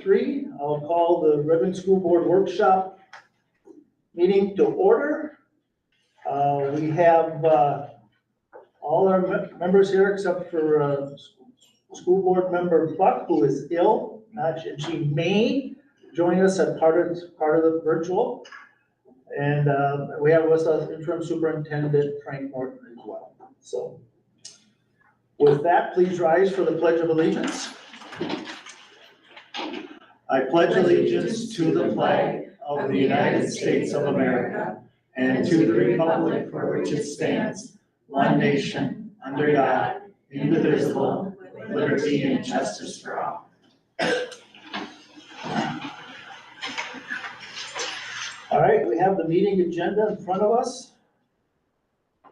3. I'll call the Redmond School Board Workshop meeting to order. We have all our members here except for School Board Member Buck, who is ill. And she may join us as part of the virtual. And we have with us interim superintendent Frank Morton as well. So with that, please rise for the Pledge of Allegiance. I pledge allegiance to the flag of the United States of America and to the republic for which it stands, one nation, under God, indivisible, with liberty and justice for all. All right, we have the meeting agenda in front of us.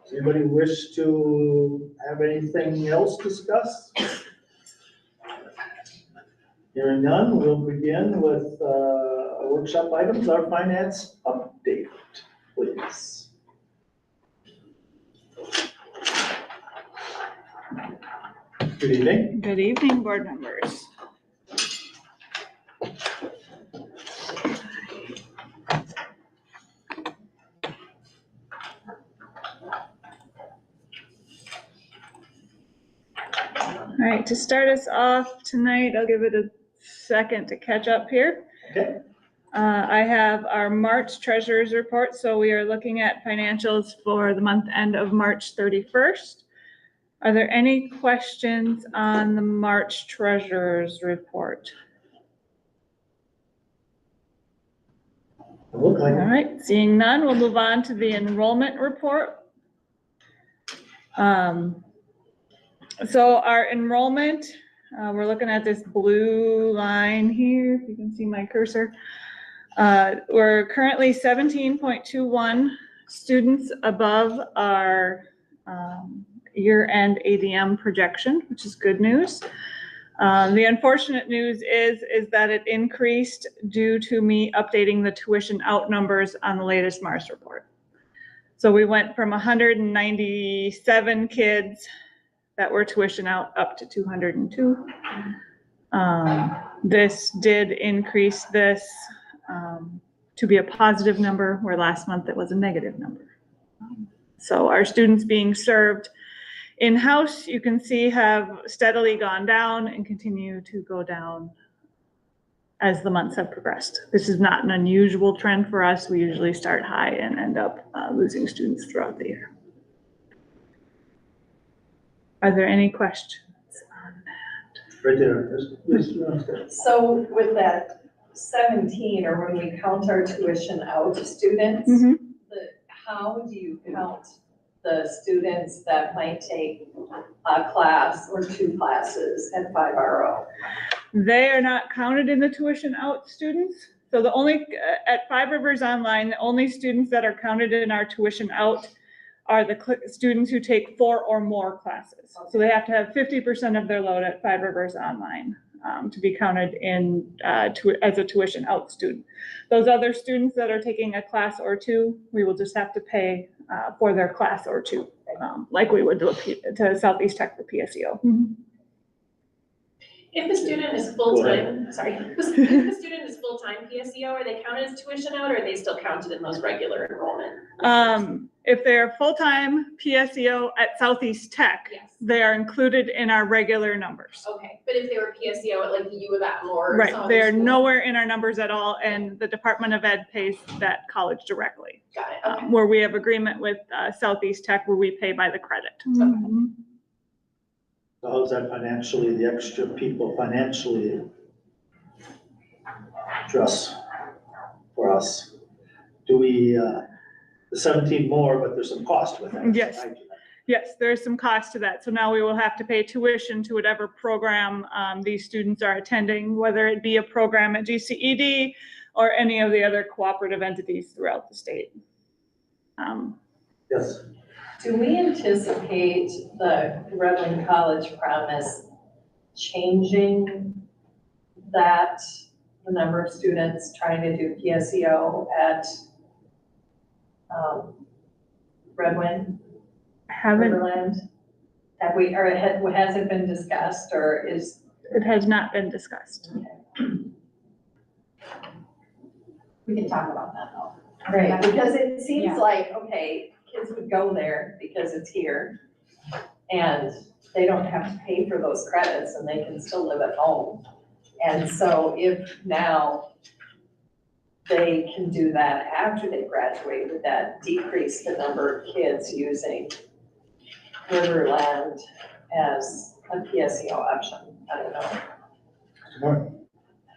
Does anybody wish to have anything else discussed? Hearing none, we'll begin with workshop items. Our finance update, please. Good evening. Good evening, board members. All right, to start us off tonight, I'll give it a second to catch up here. Okay. I have our March treasurer's report, so we are looking at financials for the month end of March 31st. Are there any questions on the March treasurer's report? Look like All right, seeing none, we'll move on to the enrollment report. So our enrollment, we're looking at this blue line here, if you can see my cursor. We're currently 17.21 students above our year-end ADM projection, which is good news. The unfortunate news is that it increased due to me updating the tuition out numbers on the latest Mars report. So we went from 197 kids that were tuition out up to 202. This did increase this to be a positive number, where last month it was a negative number. So our students being served in-house, you can see, have steadily gone down and continue to go down as the months have progressed. This is not an unusual trend for us. We usually start high and end up losing students throughout the year. Are there any questions on that? right there. So with that 17, or when we count our tuition out students, how do you count the students that might take a class or 2 classes at 5RO? They are not counted in the tuition out students. So the only, at Five Rivers Online, the only students that are counted in our tuition out are the students who take 4 or more classes. So they have to have 50% of their load at Five Rivers Online to be counted in as a tuition out student. Those other students that are taking a class or 2, we will just have to pay for their class or 2, like we would to Southeast Tech for PSEO. If the student is full-time, if the student is full-time PSEO, are they counted as tuition out, or are they still counted in those regular enrollment? If they're full-time PSEO at Southeast Tech, Yes. they are included in our regular numbers. Okay, but if they were PSEO at like the U of M or Right, some they other are school- nowhere in our numbers at all, and the Department of Ed pays that college directly. Got it, okay. Where we have agreement with Southeast Tech where we pay by the credit. So how's that financially, the extra people financially address for us? Do we, the 17 more, but there's some cost with that? Yes. Yes, there's some cost to that. So now we will have to pay tuition to whatever program these students are attending, whether it be a program at GCED or any of the other cooperative entities throughout the state. Yes. Do we anticipate the Redmond College Promise changing that, the number of students trying to do PSEO at Redmond, Riverland? Have we, or has it been discussed, or is? It has not been discussed. We can talk about that though. Right, because it seems Yeah. like, okay, kids would go there because it's here, and they don't have to pay for those credits, and they can still live at home. And so if now they can do that after they graduate, would that decrease the number of kids using Riverland as a PSEO option? I don't know. Mark?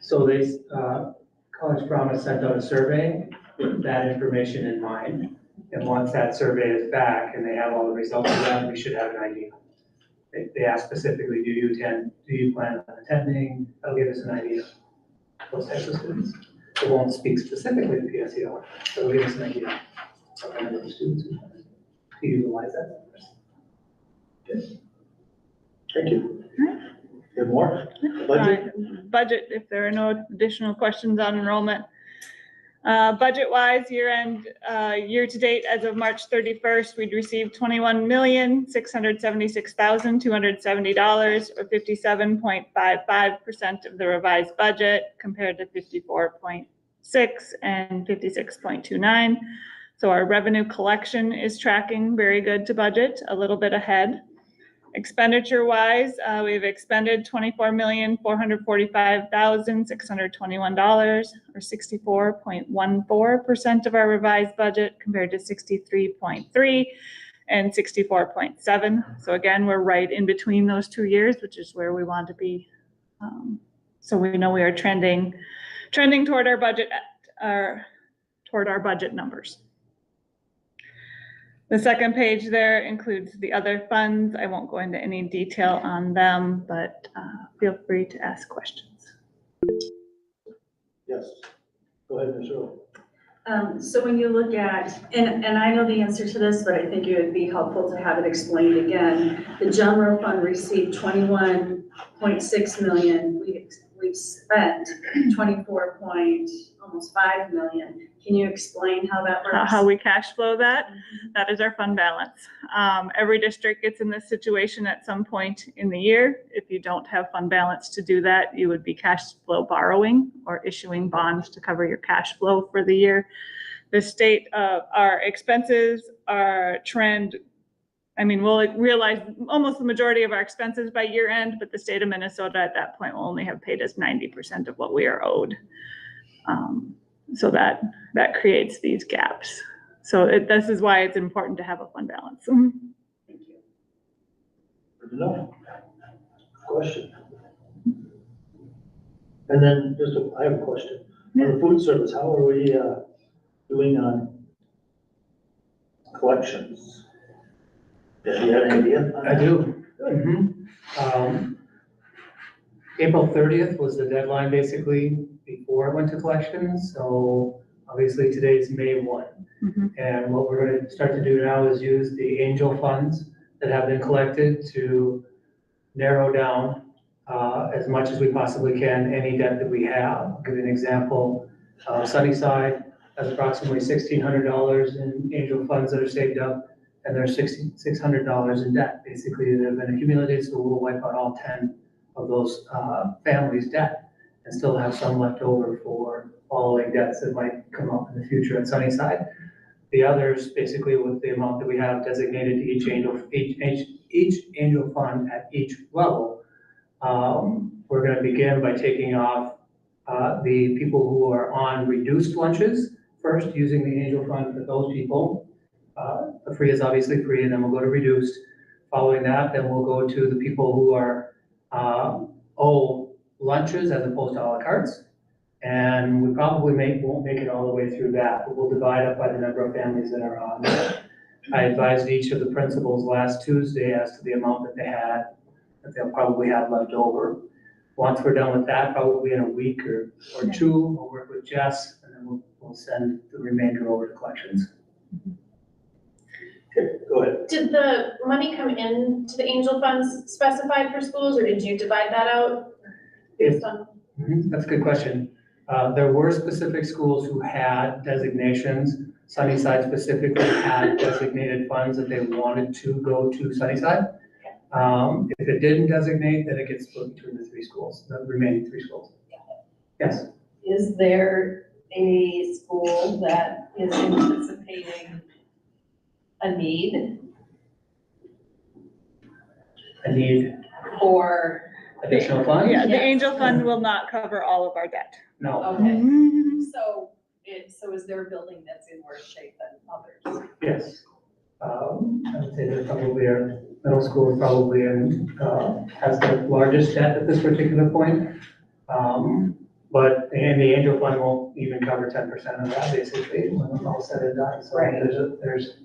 So they, College Promise sent out a survey with that information in mind. And once that survey is back and they have all the results of that, we should have an idea. They ask specifically, do you attend, do you plan on attending? That'll give us an idea. Those types of students. It won't speak specifically to PSEO, but it'll give us an idea of the number of students who utilize that. Thank you. You have more? Budget? Budget, if there are no additional questions on enrollment. Budget-wise, year-to-date, as of March 31st, we'd received $21,676,270, or 57.55% of the revised budget, compared to 54.6 and 56.29. So our revenue collection is tracking very good to budget, a little bit ahead. Expenditure-wise, we've expended $24,445,621, or 64.14% of our revised budget, compared to 63.3 and 64.7. So again, we're right in between those 2 years, which is where we want to be. So we know we are trending toward our budget, toward our budget numbers. The second page there includes the other funds. I won't go into any detail on them, but feel free to ask questions. Yes. Go ahead, Ms. Earl. So when you look at, and I know the answer to this, but I think it would be helpful to have it explained again. The general fund received 21.6 million. We've spent 24.5 million. Can you explain how that works? How we cash flow that? That is our fund balance. Every district gets in this situation at some point in the year. If you don't have fund balance to do that, you would be cash flow borrowing or issuing bonds to cover your cash flow for the year. The state, our expenses, our trend, I mean, we'll realize almost the majority of our expenses by year end, but the state of Minnesota at that point will only have paid us 90% of what we are owed. So that creates these gaps. So this is why it's important to have a fund balance. Thank you. Good to know. Question. And then I have a question. On the food service, how are we doing on collections? Do you have any idea? I do. April 30th was the deadline basically before it went to collections. So obviously today's May 1. And what we're going to start to do now is use the angel funds that have been collected to narrow down as much as we possibly can any debt that we have. I'll give you an example. Sunnyside has approximately $1,600 in angel funds that are saved up, and there's $600 in debt basically that have been accumulated. So we'll wipe out all 10 of those families' debt and still have some left over for following debts that might come up in the future at Sunnyside. The others, basically with the amount that we have designated to each angel fund at each level, we're going to begin by taking off the people who are on reduced lunches first, using the angel fund for those people. The free is obviously free, and then we'll go to reduced. Following that, then we'll go to the people who are owe lunches as opposed to a la cartes. And we probably won't make it all the way through that, but we'll divide up by the number of families that are on there. I advised each of the principals last Tuesday as to the amount that they'll probably have left over. Once we're done with that, probably in a week or two, we'll work with Jess, and then we'll send the remainder over to collections. Okay, go ahead. Did the money come in to the angel funds specified for schools, or did you divide that out based on? That's a good question. There were specific schools who had designations. Sunnyside specifically had designated funds that they wanted to go to Sunnyside. If it didn't designate, then it gets split between the 3 schools, the remaining 3 schools. Yes. is there a school that is anticipating a need I need for, additional funds? Yeah, the Yes. Angel Fund will not cover all of our debt. No, okay, so is there a building that's in worse shape than others? yes. I would say that probably our middle school is probably has the largest debt at this particular point. But, and the Angel Fund won't even cover 10% of that basically when it's all said and done. So Right. there's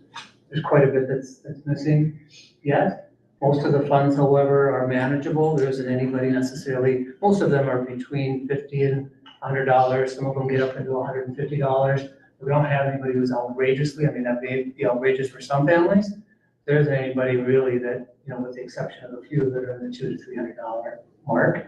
quite a bit that's missing yet. Most of the funds, however, are manageable. There isn't anybody necessarily, most of them are between $50 and $100. Some of them get up into $150. We don't have anybody who's outrageously, I mean, that may be outrageous for some families. There isn't anybody really that, with the exception of a few that are in the $200 to $300 mark.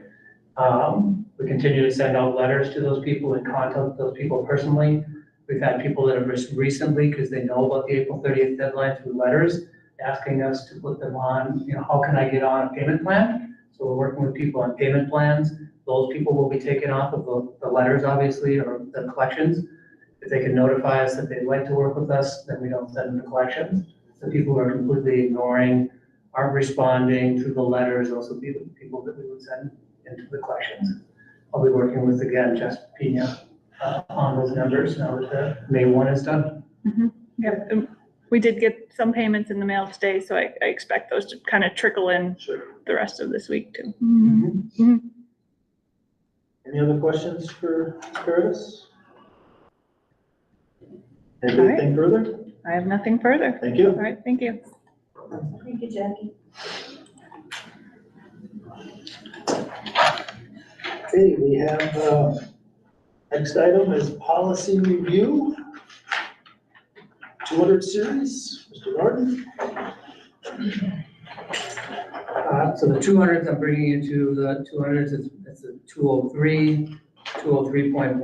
We continue to send out letters to those people and contact those people personally. We've had people that have recently, because they know about the April 30th deadline through letters, asking us to put them on, how can I get on a payment plan? So we're working with people on payment plans. Those people will be taken off of the letters, obviously, or the collections. If they can notify us that they'd like to work with us, then we don't send them to collections. The people who are completely ignoring, aren't responding through the letters, those will be the people that we would send into the collections. I'll be working with, again, Jess Pena on those numbers now that the May 1 is done. Yep, and we did get some payments in the mail today, so I expect those to kind of trickle in Sure. the rest of this week too. Any other questions for Curtis? right. Anything further? I have nothing further. Thank you. All right, thank you. Thank you, Jackie. Okay, we have, next item is policy review. 200 series, Mr. Norton. So the 200s, I'm bringing you to the 200s, it's a 203, 203.1,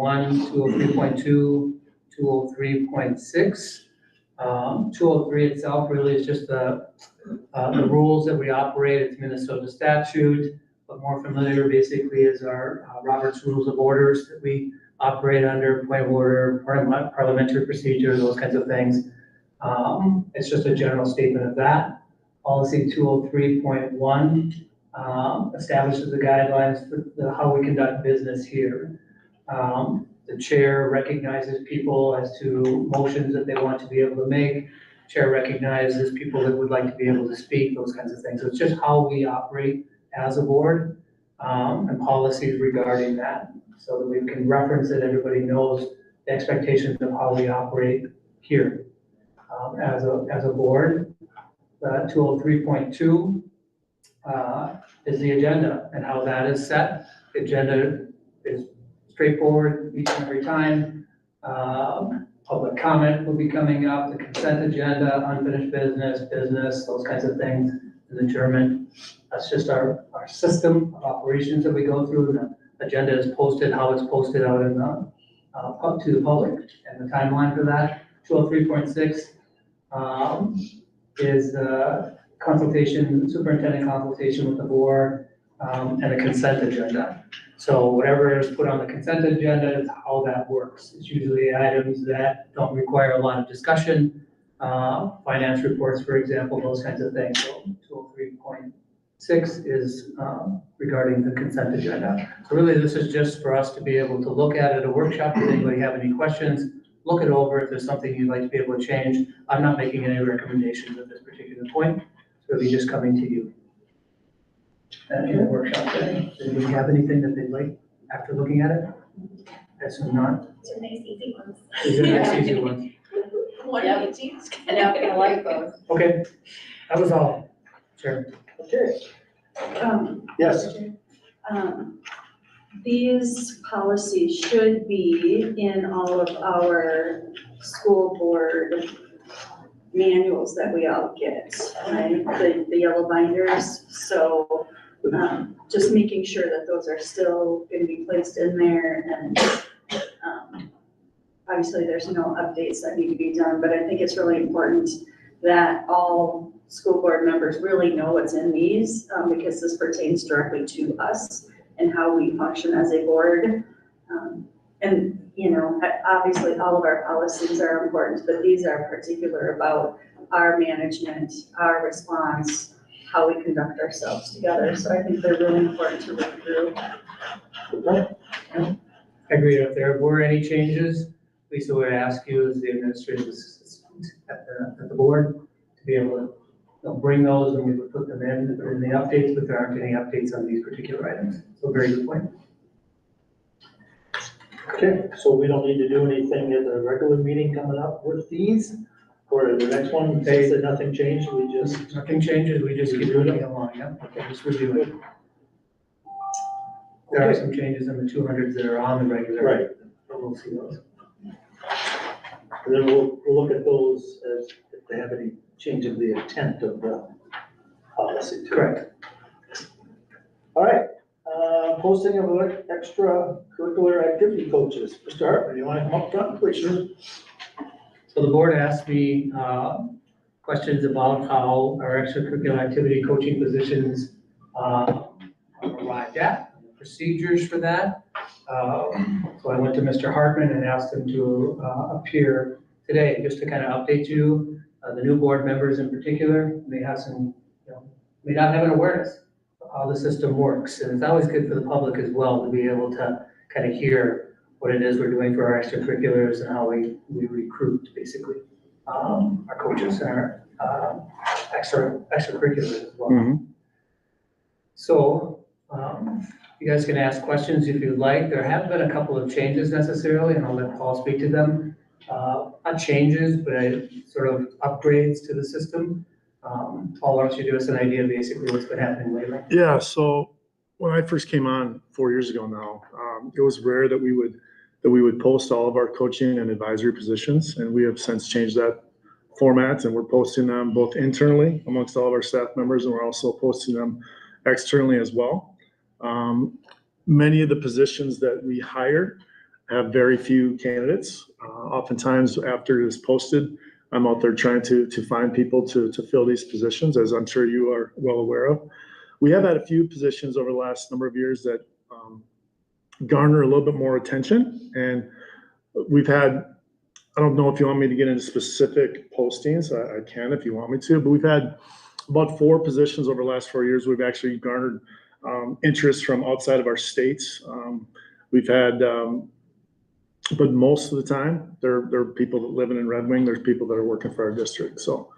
203.2, 203.6. 203 itself really is just the rules that we operate. It's Minnesota statute, but more familiar basically is our Robert's Rules of Orders that we operate under, point of order, parliamentary procedure, those kinds of things. It's just a general statement of that. Policy 203.1 establishes the guidelines for how we conduct business here. The chair recognizes people as to motions that they want to be able to make. Chair recognizes people that would like to be able to speak, those kinds of things. So it's just how we operate as a board, and policies regarding that, so that we can reference it, everybody knows the expectations of how we operate here as a board. 203.2 is the agenda and how that is set. The agenda is straightforward each and every time. Public comment will be coming up, the consent agenda, unfinished business, those kinds of things, and adjournment. That's just our system of operations that we go through. The agenda is posted, how it's posted out in the, to the public, and the timeline for that. 203.6 is consultation, superintendent consultation with the board, and a consent agenda. So whatever is put on the consent agenda is how that works. It's usually items that don't require a lot of discussion, finance reports, for example, those kinds of things. So 203.6 is regarding the consent agenda. So really, this is just for us to be able to look at it at a workshop. Does anybody have any questions? Look it over. If there's something you'd like to be able to change, I'm not making any recommendations at this particular point. It's really just coming to you. In the workshop today. Does anybody have anything that they'd like after looking at it? Yes or not? These are nice, easy ones. These are nice, easy ones. One Yep. of each. Yeah, I like those. Okay, that was all. Sure. Okay, yes. These policies should be in all of our school board manuals that we all get, right? The yellow binders, so just making sure that those are still gonna be placed in there, and obviously there's no updates that need to be done, but I think it's really important that all school board members really know what's in these, because this pertains directly to us and how we function as a board. And, you know, obviously all of our policies are important, but these are particular about our management, our response, how we conduct ourselves together. So I think they're really important to read through. I agree. If there were any changes, Lisa would ask you as the administrative assistant at the board to be able to, you know, bring those and we would put them in the updates, but there aren't any updates on these particular items. So very good point. Okay, so we don't need to do anything at the regular meeting coming up with these? Or the next one, say that nothing changed, we just, Nothing changes, we just keep moving along, yeah? Okay, just review it. There are some changes in the 200s that are on the regular. Right. But we'll see those. and then we'll look at those as if they have any change of the intent of the policy too. Correct. All right, posting of extracurricular activity coaches. Mr. Hartman, you want to come up front, please? So the board asked me questions about how our extracurricular activity coaching positions are arrived at, and the procedures for that. So I went to Mr. Hartman and asked him to appear today, just to kind of update you. The new board members in particular may have some, you know, may not have an awareness of how the system works. And it's always good for the public as well to be able to kind of hear what it is we're doing for our extracurriculars and how we recruit, basically, our coaches and our extracurriculars as well. So, you guys can ask questions if you'd like. There have been a couple of changes necessarily, and I'll let Paul speak to them. Not changes, but sort of upgrades to the system. Paul, why don't you give us an idea of basically what's been happening lately? Yeah, so when I first came on 4 years ago now, it was rare that we would post all of our coaching and advisory positions, and we have since changed that format, and we're posting them both internally amongst all of our staff members, and we're also posting them externally as well. Many of the positions that we hire have very few candidates. Oftentimes after it is posted, I'm out there trying to find people to fill these positions, as I'm sure you are well aware of. We have had a few positions over the last number of years that garner a little bit more attention, and we've had, I don't know if you want me to get into specific postings, I can if you want me to, but we've had about 4 positions over the last 4 years. We've actually garnered interest from outside of our states. We've had, but most of the time, there are people that live in Red Wing. There's people that are working for our district. So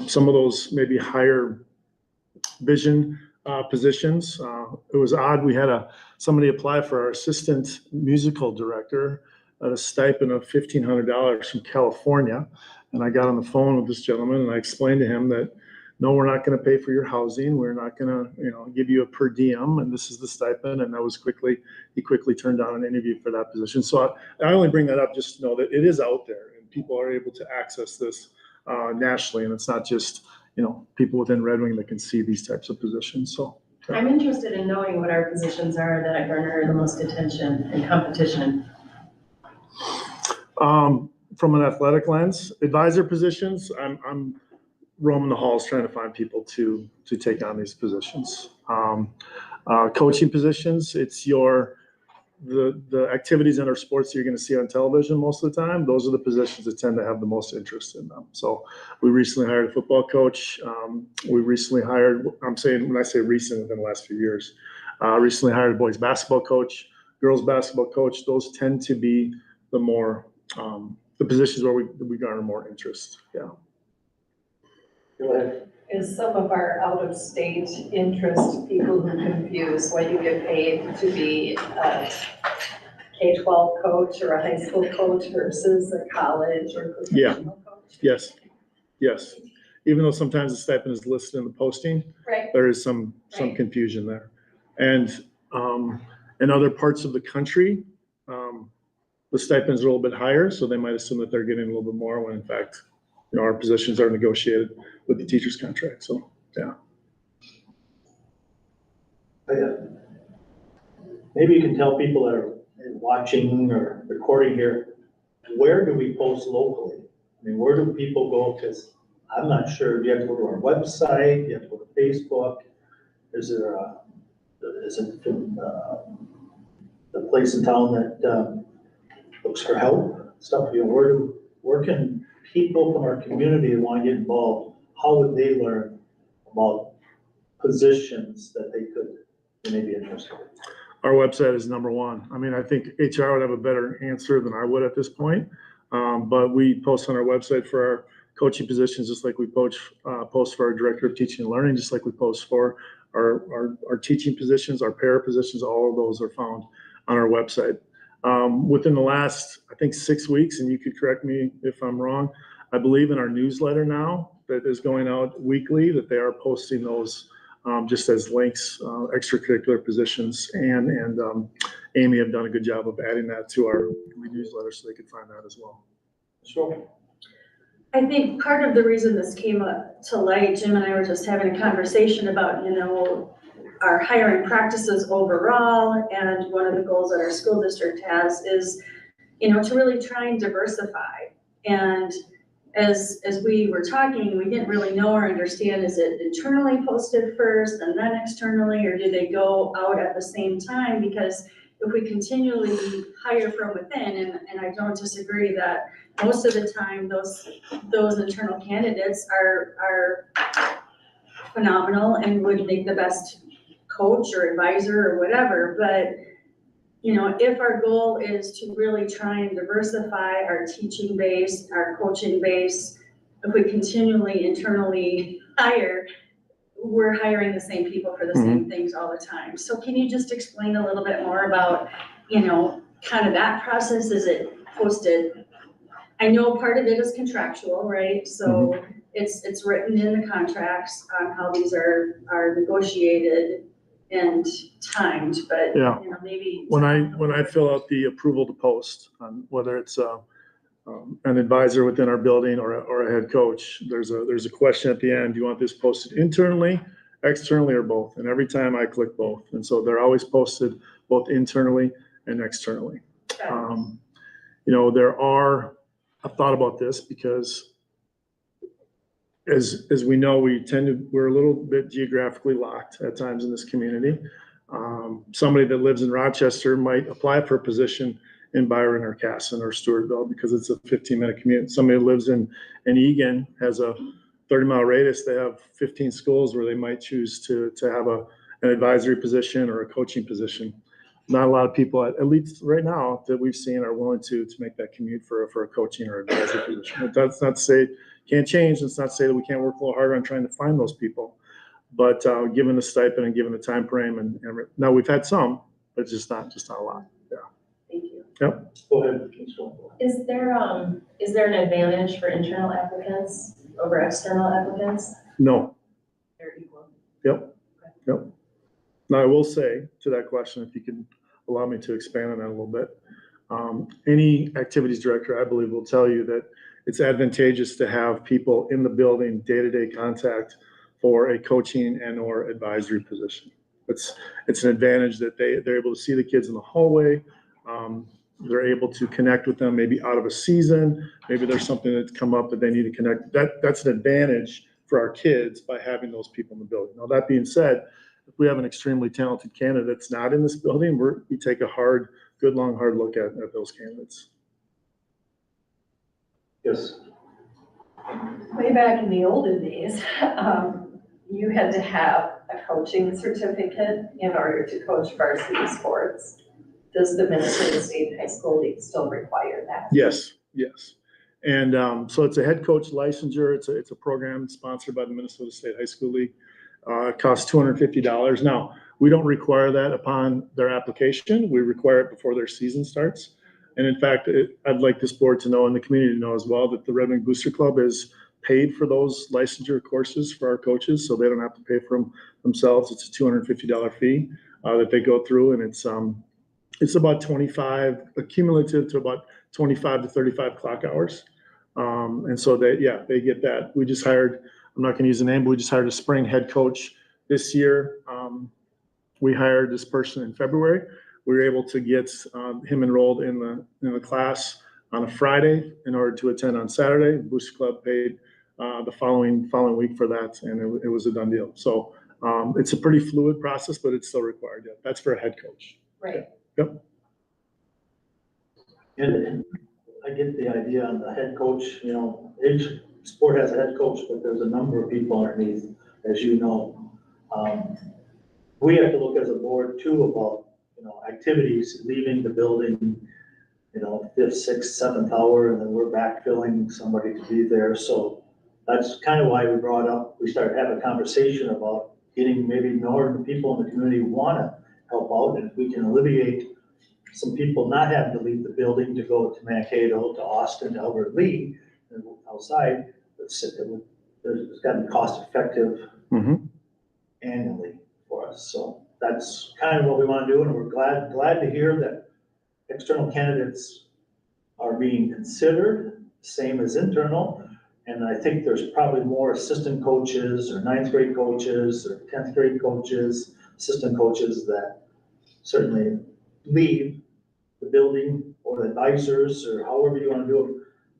some of those maybe higher vision positions. It was odd. We had somebody apply for our assistant musical director at a stipend of $1,500 from California. And I got on the phone with this gentleman and I explained to him that, no, we're not going to pay for your housing. We're not going to, give you a per diem, and this is the stipend. And he quickly turned down an interview for that position. So I only bring that up just to know that it is out there and people are able to access this nationally. And it's not just, people within Red Wing that can see these types of positions. So I'm interested in knowing what our positions are that garner the most attention and competition. From an athletic lens, advisor positions, I'm roaming the halls trying to find people to take on these positions. Coaching positions, it's the activities in our sports that you're going to see on television most of the time. Those are the positions that tend to have the most interest in them. So we recently hired a football coach. We recently hired, when I say recent, within the last few years, recently hired a boys basketball coach, girls basketball coach. Those tend to be the more, the positions where we garner more interest. Yeah. Go ahead. Is some of our out-of-state interest people who confuse what you get paid to be a K-12 coach or a high school coach versus a college or professional coach? Yes. Even though sometimes the stipend is listed in the posting, Right. there is some Right. confusion there. And in other parts of the country, the stipends are a little bit higher, so they might assume that they're getting a little bit more when in fact, our positions are negotiated with the teacher's contract. So, yeah. Maybe you can tell people that are watching or recording here, where do we post locally? I mean, where do people go? Because I'm not sure. Do you have to go to our website? Do you have to go to Facebook? Is it from the place in town that looks for help, stuff, where can people from our community who want to get involved, how would they learn about positions that they may be interested in? Our website is number one. I mean, I think HR would have a better answer than I would at this point. But we post on our website for our coaching positions, just like we post for our director of teaching and learning, just like we post for our teaching positions, our para positions. All of those are found on our website. Within the last, I think, 6 weeks, and you could correct me if I'm wrong, I believe in our newsletter now that is going out weekly, that they are posting those just as links, extracurricular positions, and Amy have done a good job of adding that to our newsletter so they can find that as well. Sure. I think part of the reason this came up to light, Jim and I were just having a conversation about, our hiring practices overall, and one of the goals that our school district has is, to really try and diversify. And as we were talking, we didn't really know or understand, is it internally posted first and then externally, or do they go out at the same time? Because if we continually hire from within, and I don't disagree that most of the time those internal candidates are phenomenal and would make the best coach or advisor or whatever, but if our goal is to really try and diversify our teaching base, our coaching base, if we continually internally hire, we're hiring the same people for the same things all the time. So can you just explain a little bit more about, kind of that process? Is it posted? I know part of it is contractual, right? So it's written in the contracts on how these are negotiated and timed, but Yeah. Maybe. When I fill out the approval to post, whether it's an advisor within our building or a head coach, there's a question at the end. Do you want this posted internally, externally, or both? And every time I click both. And so they're always posted both internally and externally. I've thought about this because as we know, we're a little bit geographically locked at times in this community. Somebody that lives in Rochester might apply for a position in Byron or Casson or Stewartville because it's a 15-minute commute. Somebody that lives in Egan has a 30-mile radius. They have 15 schools where they might choose to have an advisory position or a coaching position. Not a lot of people, at least right now, that we've seen are willing to make that commute for a coaching or advisory position. That's not to say it can't change. It's not to say that we can't work a little harder on trying to find those people. But given the stipend and given the time frame, and now we've had some, but it's just not a lot. Yeah. Thank you. Yep. Go ahead. Is there an advantage for internal applicants over external applicants? No. They're equal. Yep. Now, I will say to that question, if you can allow me to expand on that a little bit, any activities director, I believe, will tell you that it's advantageous to have people in the building, day-to-day contact for a coaching and or advisory position. It's an advantage that they're able to see the kids in the hallway. They're able to connect with them maybe out of a season. Maybe there's something that's come up that they need to connect. That's an advantage for our kids by having those people in the building. Now, that being said, if we have an extremely talented candidate that's not in this building, we take a hard look at those candidates. Yes. Way back in the olden days, you had to have a coaching certificate in order to coach varsity sports. Does the Minnesota State High School League still require that? Yes. And so it's a head coach licensure. It's a program sponsored by the Minnesota State High School League. It costs $250. Now, we don't require that upon their application. We require it before their season starts. And in fact, I'd like this board to know and the community to know as well that the Red Wing Booster Club is paid for those licensure courses for our coaches, so they don't have to pay for them themselves. It's a $250 fee that they go through, and it's about 25 accumulative to about 25 to 35 clock hours. And so they get that. We just hired, I'm not going to use the name, but we just hired a spring head coach this year. We hired this person in February. We were able to get him enrolled in the class on a Friday in order to attend on Saturday. Booster Club paid the following week for that, and it was a done deal. So it's a pretty fluid process, but it's still required. Yeah, that's for a head coach. Right. Yep. And I get the idea on the head coach, you know, each sport has a head coach, but there's a number of people underneath, as you know. We have to look as a board too about, you know, activities, leaving the building, you know, 5th, 6th, 7th hour, and then we're backfilling somebody to be there. So that's kind of why we started having a conversation about getting maybe more of the people in the community who want to help out. And if we can alleviate some people not having to leave the building to go to Mankato, to Austin, to Albert Lee, and outside, it's got to be cost effective annually for us. So that's kind of what we want to do, and we're glad to hear that external candidates are being considered, same as internal. And I think there's probably more assistant coaches or 9th grade coaches or 10th grade coaches, assistant coaches that certainly leave the building, or advisors, or however you want to do it,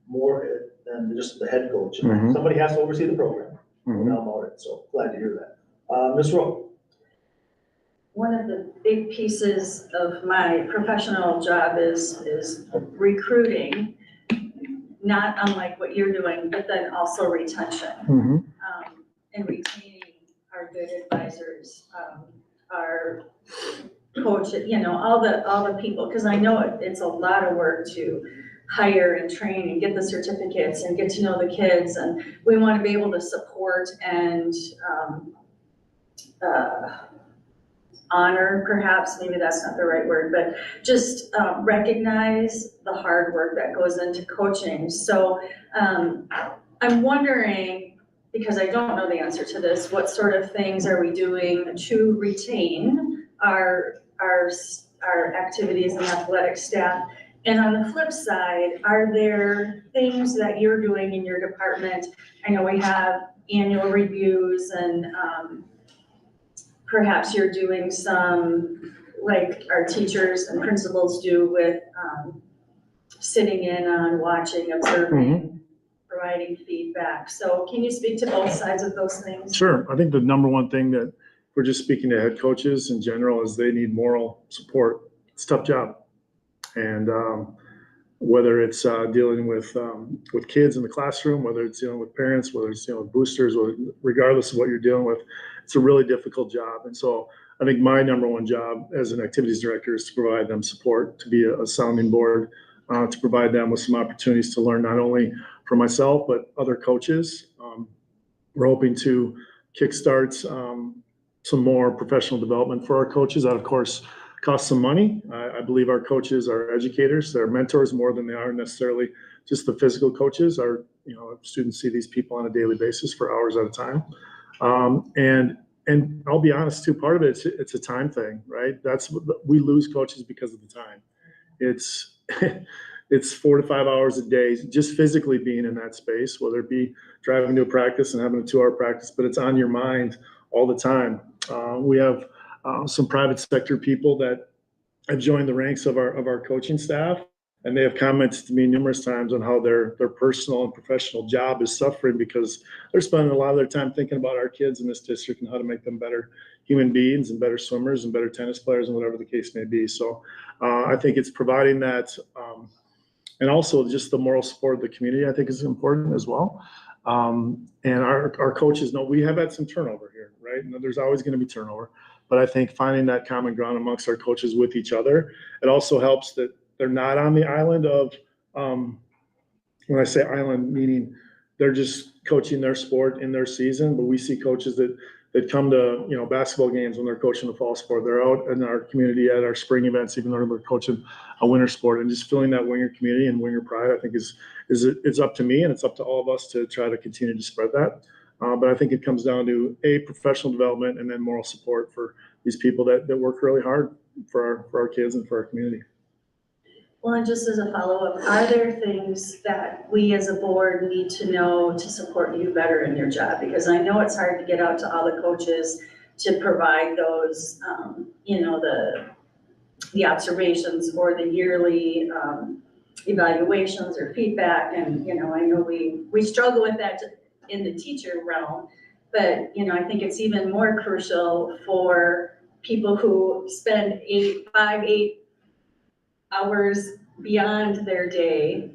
more than just the head coach. Somebody has to oversee the program, no doubt about it. So glad to hear that. Ms. Rowe. One of the big pieces of my professional job is recruiting, not unlike what you're doing, but then also retention. And retaining our good advisors, our coach, you know, all the people, because I know it's a lot of work to hire and train and get the certificates and get to know the kids, and we want to be able to support and honor, perhaps, maybe that's not the right word, but just recognize the hard work that goes into coaching. So I'm wondering, because I don't know the answer to this, what sort of things are we doing to retain our activities and athletic staff? And on the flip side, are there things that you're doing in your department? I know we have annual reviews, and perhaps you're doing some, like our teachers and principals do, with sitting in on, watching, observing, providing feedback. So can you speak to both sides of those things? Sure. I think the number one thing that we're just speaking to head coaches in general is they need moral support. It's a tough job. And whether it's dealing with kids in the classroom, whether it's dealing with parents, whether it's dealing with boosters, regardless of what you're dealing with, it's a really difficult job. And so I think my number one job as an activities director is to provide them support, to be a sounding board, to provide them with some opportunities to learn, not only for myself, but other coaches. We're hoping to kickstart some more professional development for our coaches. That, of course, costs some money. I believe our coaches are educators. They're mentors more than they are necessarily just the physical coaches. Our students see these people on a daily basis for hours at a time. And I'll be honest too, part of it, it's a time thing, right? We lose coaches because of the time. It's 4 to 5 hours a day, just physically being in that space, whether it be driving to a practice and having a 2-hour practice, but it's on your mind all the time. We have some private sector people that have joined the ranks of our coaching staff, and they have commented to me numerous times on how their personal and professional job is suffering because they're spending a lot of their time thinking about our kids in this district and how to make them better human beings and better swimmers and better tennis players and whatever the case may be. So I think it's providing that, and also just the moral support of the community, I think, is important as well. And our coaches know we have had some turnover here, right? And there's always going to be turnover. But I think finding that common ground amongst our coaches with each other, it also helps that they're not on the island of, when I say island, meaning they're just coaching their sport in their season, but we see coaches that come to, basketball games when they're coaching the fall sport. They're out in our community at our spring events, even though they're coaching a winter sport, and just feeling that winger community and winger pride, I think it's up to me and it's up to all of us to try to continue to spread that. But I think it comes down to professional development and then moral support for these people that work really hard for our kids and for our community. Well, and just as a follow-up, are there things that we as a board need to know to support you better in your job? Because I know it's hard to get out to all the coaches to provide those, the observations or the yearly evaluations or feedback. And, I know we struggle with that in the teacher realm, but, I think it's even more crucial for people who spend 8 hours beyond their day,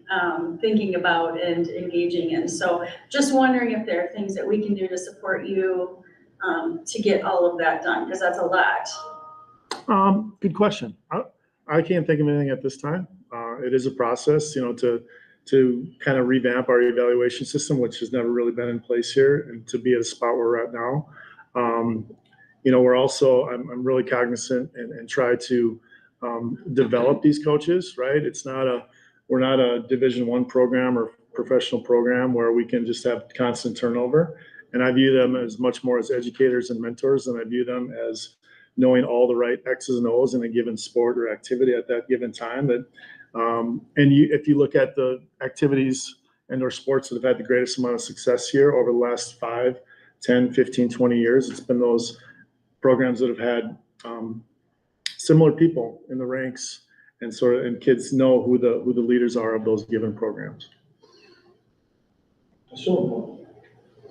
thinking about and engaging in. So just wondering if there are things that we can do to support you to get all of that done, because that's a lot. Good question. I can't think of anything at this time. It is a process, to kind of revamp our evaluation system, which has never really been in place here, and to be at a spot where we're at now. We're also, I'm really cognizant and try to develop these coaches, right? We're not a Division I program or professional program where we can just have constant turnover. And I view them as much more as educators and mentors than I view them as knowing all the right X's and O's in a given sport or activity at that given time. If you look at the activities and or sports that have had the greatest amount of success here over the last 5, 10, 15, 20 years, it's been those programs that have had similar people in the ranks and kids know who the leaders are of those given programs. So,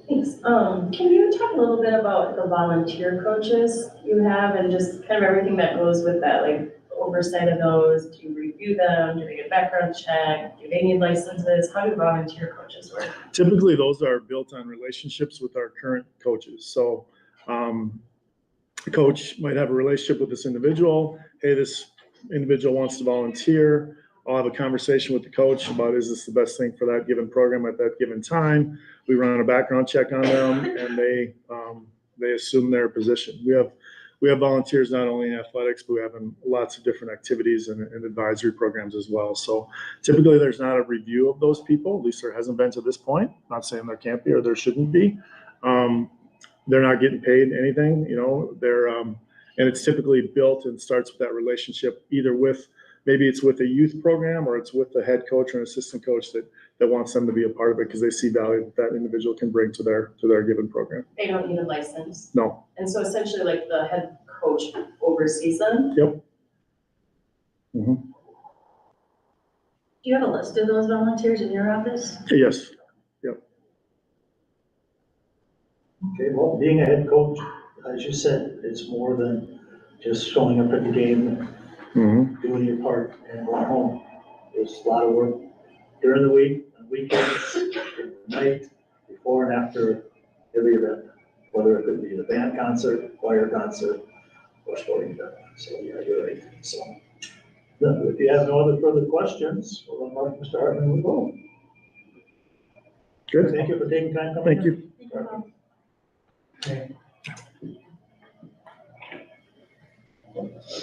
Thanks. Can you talk a little bit about the volunteer coaches you have and just kind of everything that goes with that, like oversight of those? Do you review them? Do they get a background check? Do they need licenses? How do volunteer coaches work? Typically, those are built on relationships with our current coaches. So a coach might have a relationship with this individual. Hey, this individual wants to volunteer. I'll have a conversation with the coach about, is this the best thing for that given program at that given time? We run a background check on them, and they assume their position. We have volunteers not only in athletics, but we have in lots of different activities and advisory programs as well. So typically there's not a review of those people, at least there hasn't been to this point. Not saying there can't be or there shouldn't be. They're not getting paid anything, and it's typically built and starts with that relationship either with, maybe it's with a youth program or it's with the head coach or an assistant coach that wants them to be a part of it because they see value that individual can bring to their given program. They don't need a license. No. And so essentially like the head coach oversees them? Yep. Mm-hmm. Do you have a list of those volunteers in your office? Yes. okay, well, being a head coach, as you said, it's more than just showing up at the game, Mm-hmm. doing your part and going home. There's a lot of work during the week, on weekends, at night, before and after every event, whether it could be a band concert, choir concert, or sporting event. So yeah, you're right. So if you have no other further questions, we'll let Mr. Hartman move on. Good. Thank you for taking time coming. Thank you.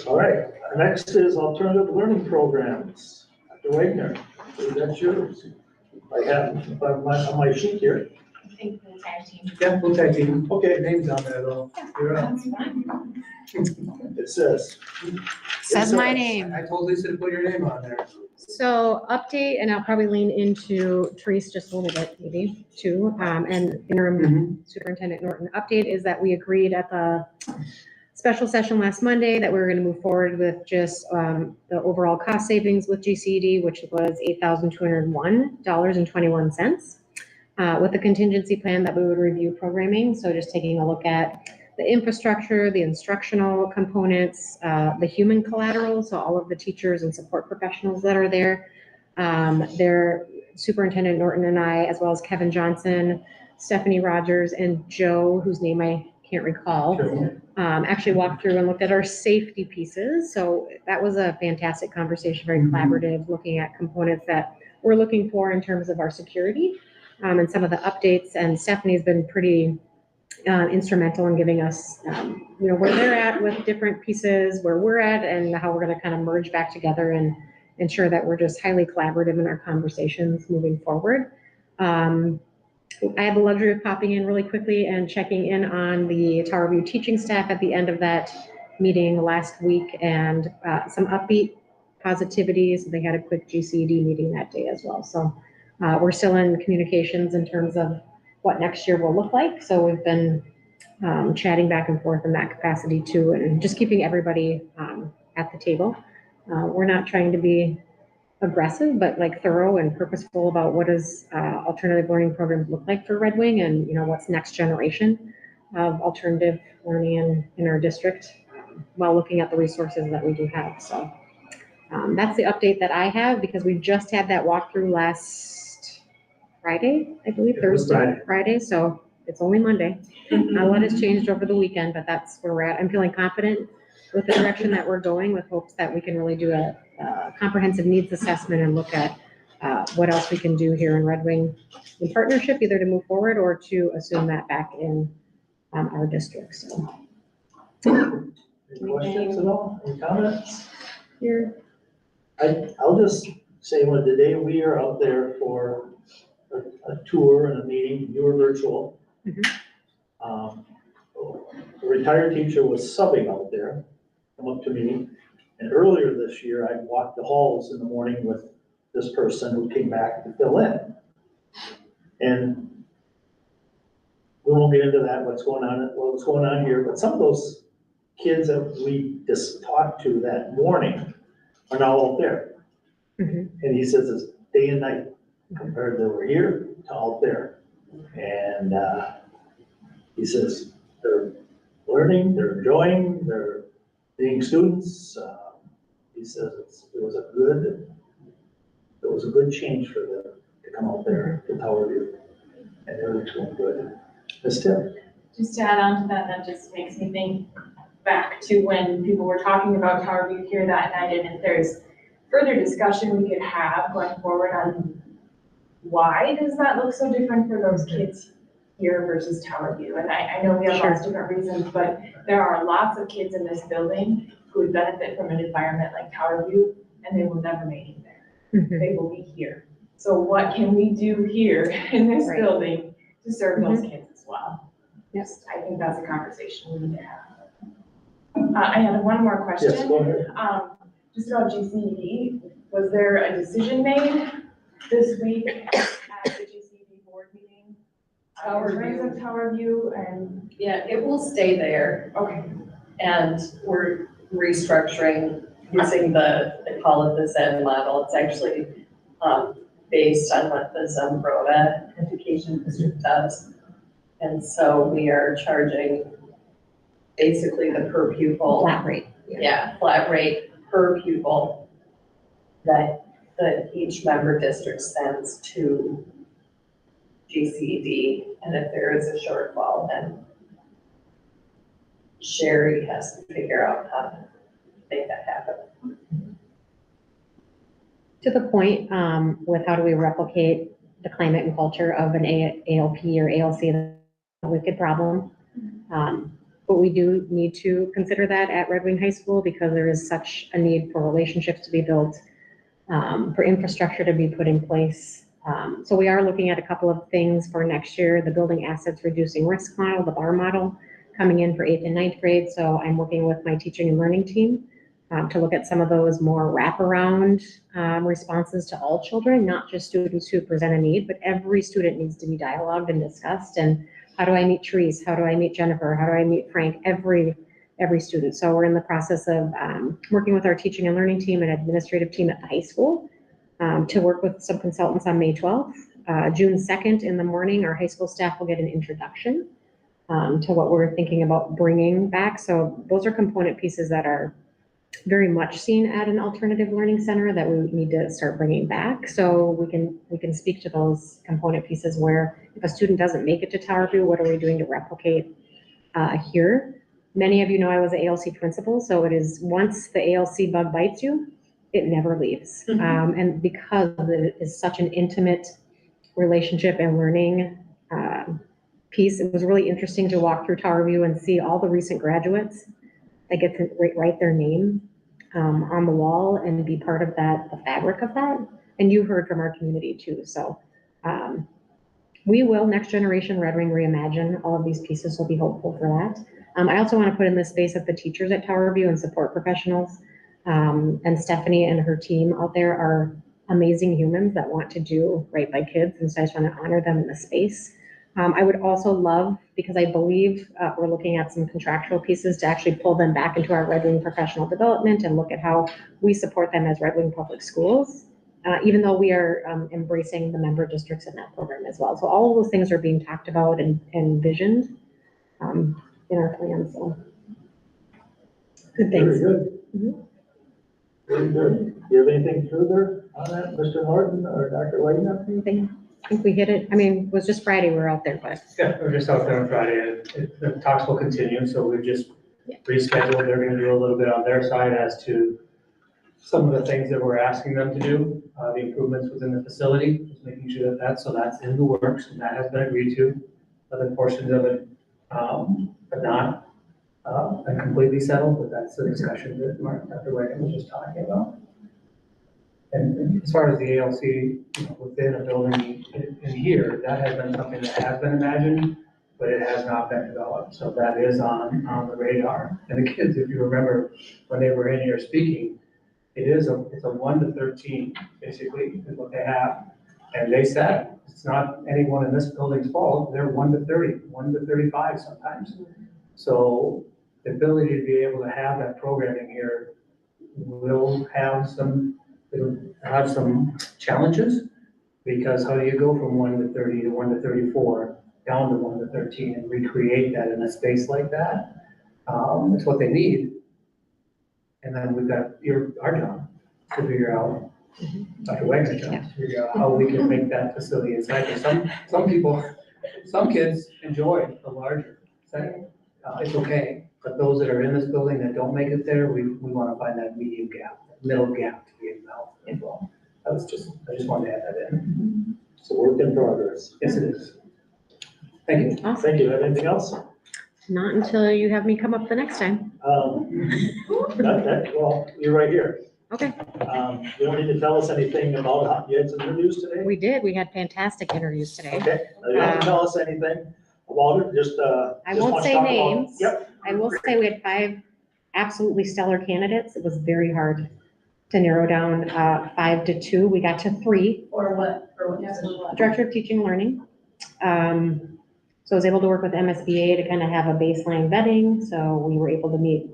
All right, next is alternative learning programs. Dr. Wagner, that's yours. I have on my sheet here. I think the tag team. Yeah, we'll tag team. Okay, Names on there though. You're up. it says. Says my name. I told Lisa to put your name on there. So update, and I'll probably lean into Therese just a little bit, maybe, too, and interim Superintendent Norton. Update is that we agreed at the special session last Monday that we were gonna move forward with just the overall cost savings with GCED, which was $8,201.21, with the contingency plan that we would review programming. So just taking a look at the infrastructure, the instructional components, the human collateral, so all of the teachers and support professionals that are there. Their Superintendent Norton and I, as well as Kevin Johnson, Stephanie Rogers, and Joe, whose name I can't recall, actually walked through and looked at our safety pieces. So that was a fantastic conversation, very collaborative, looking at components that we're looking for in terms of our security and some of the updates. And Stephanie's been pretty instrumental in giving us, where they're at with different pieces, where we're at, and how we're going to kind of merge back together and ensure that we're just highly collaborative in our conversations moving forward. I had the luxury of popping in really quickly and checking in on the Tower View teaching staff at the end of that meeting last week, and some upbeat positivity. So they had a quick GCED meeting that day as well. So we're still in communications in terms of what next year will look like. So we've been chatting back and forth in that capacity too, and just keeping everybody at the table. We're not trying to be aggressive, but like thorough and purposeful about what does alternative learning programs look like for Red Wing, and what's next generation of alternative learning in our district, while looking at the resources that we do have. So That's the update that I have because we just had that walkthrough last Friday, I believe, It was Thursday, Friday, so it's only Monday. A lot has changed over the weekend, but that's where we're at. I'm feeling confident with the direction that we're going with hopes that we can really do a comprehensive needs assessment and look at what else we can do here in Red Wing in partnership, either to move forward or to assume that back in our district, so. Any questions at all? Any comments? Here. I'll just say, when the day we are out there for a tour and a meeting, you were virtual. A retired teacher was subbing out there, come up to me, and earlier this year, I walked the halls in the morning with this person who came back to fill in. And we won't get into that, what's going on here, but some of those kids that we just talked to that morning are now out there. And he says it's day and night compared to over here to out there. And he says they're learning, they're enjoying, they're being students. He says it was a good change for them to come out there to Tower View. And everything's going good. Ms. Tim? Just to add on to that, that just makes me think back to when people were talking about Tower View here that night, and if there's further discussion we could have going forward on why does that look so different for those kids here versus Tower View? And I know we have lots of different reasons, but there are lots of kids in this building who would benefit from an environment like Tower View, and they will never make it there. They will be here. So what can we do here in this building to serve those kids as well? Yes. I think that's a conversation we need to have. I had one more question. Yes, go ahead. Just about GCED, was there a decision made this week at the GCED board meeting? Tower In terms of Tower View and, Yeah, it will stay there, okay, and we're restructuring using they call it the Zen model. It's actually based on what the Zumbrota Education District does. And so we are charging basically the per pupil. Flat rate. Yeah, flat rate per pupil that each member district sends to GCED. And if there is a shortfall, then Sherry has to figure out how to make that happen. To the point, with how do we replicate the climate and culture of an ALP or ALC, a wicked problem. But we do need to consider that at Red Wing High School because there is such a need for relationships to be built, for infrastructure to be put in place. So we are looking at a couple of things for next year, the building assets reducing risk model, the BAR model, coming in for 8th and 9th grade. So I'm working with my teaching and learning team to look at some of those more wraparound responses to all children, not just students who present a need, but every student needs to be dialogued and discussed. And how do I meet Therese? How do I meet Jennifer? How do I meet Frank? Every student. So we're in the process of working with our teaching and learning team and administrative team at the high school to work with some consultants on May 12th. June 2nd in the morning, our high school staff will get an introduction to what we're thinking about bringing back. So those are component pieces that are very much seen at an alternative learning center that we need to start bringing back. So we can speak to those component pieces where if a student doesn't make it to Tower View, what are we doing to replicate here? Many of you know I was an ALC principal, so it is once the ALC bug bites you, it never leaves. And because it is such an intimate relationship and learning piece, it was really interesting to walk through Tower View and see all the recent graduates that get to write their name on the wall and be part of that, the fabric of that. And you heard from our community too. So we will, next generation Red Wing reimagine, all of these pieces will be hopeful for that. I also want to put in the space of the teachers at Tower View and support professionals. And Stephanie and her team out there are amazing humans that want to do right by kids. And so I just want to honor them in the space. I would also love, because I believe we're looking at some contractual pieces to actually pull them back into our Red Wing professional development and look at how we support them as Red Wing Public Schools, even though we are embracing the member districts in that program as well. So all of those things are being talked about and envisioned in our plan. So good things. Very good. Very good. Do you have anything further on that, Mr. Norton or Dr. Wagner? Anything? I think we hit it. I mean, it was just Friday we were out there, but Yeah, we're just out there on Friday, and the talks will continue, so we've just rescheduled, they're gonna do a little bit on their side as to some of the things that we're asking them to do, the improvements within the facility, just making sure so that's in the works, and that has been agreed to. Other portions of it, but not, been completely settled, but that's the discussion that Dr. Wagner was just talking about. And as far as the ALC, within a building in here, that has been something that has been imagined, but it has not been developed, so that is on the radar. And the kids, if you remember, when they were in here speaking, it's a 1 to 13, basically, is what they have. And they said, it's not anyone in this building's fault, they're 1 to 30, 1 to 35 sometimes. So the ability to be able to have that programming here will have some challenges, because how do you go from 1 to 30 to 1 to 34 down to 1 to 13 and recreate that in a space like that? It's what they need. And then we've got our job to figure out, Dr. Wagner's job, to figure out how we can make that facility inside. Some kids enjoy the larger setting. It's okay, but those that are in this building that don't make it there, we want to find that medium gap, middle gap to be involved. I just wanted to add that in. It's a work in progress. Yes, it is. Thank you. awesome. Thank you. Anything else? Not until you have me come up the next time. Well, you're right here. Okay, You don't need to tell us anything about how you had some interviews today? we did. We had fantastic interviews today. Okay, you don't have to tell us anything about it, just, I just won't want to say talk about- names. Yep, I will say we had 5 absolutely stellar candidates. It was very hard to narrow down 5 to 2. We got to 3. Or what, position? Director of Teaching and Learning. So I was able to work with MSBA to kind of have a baseline vetting, so we were able to meet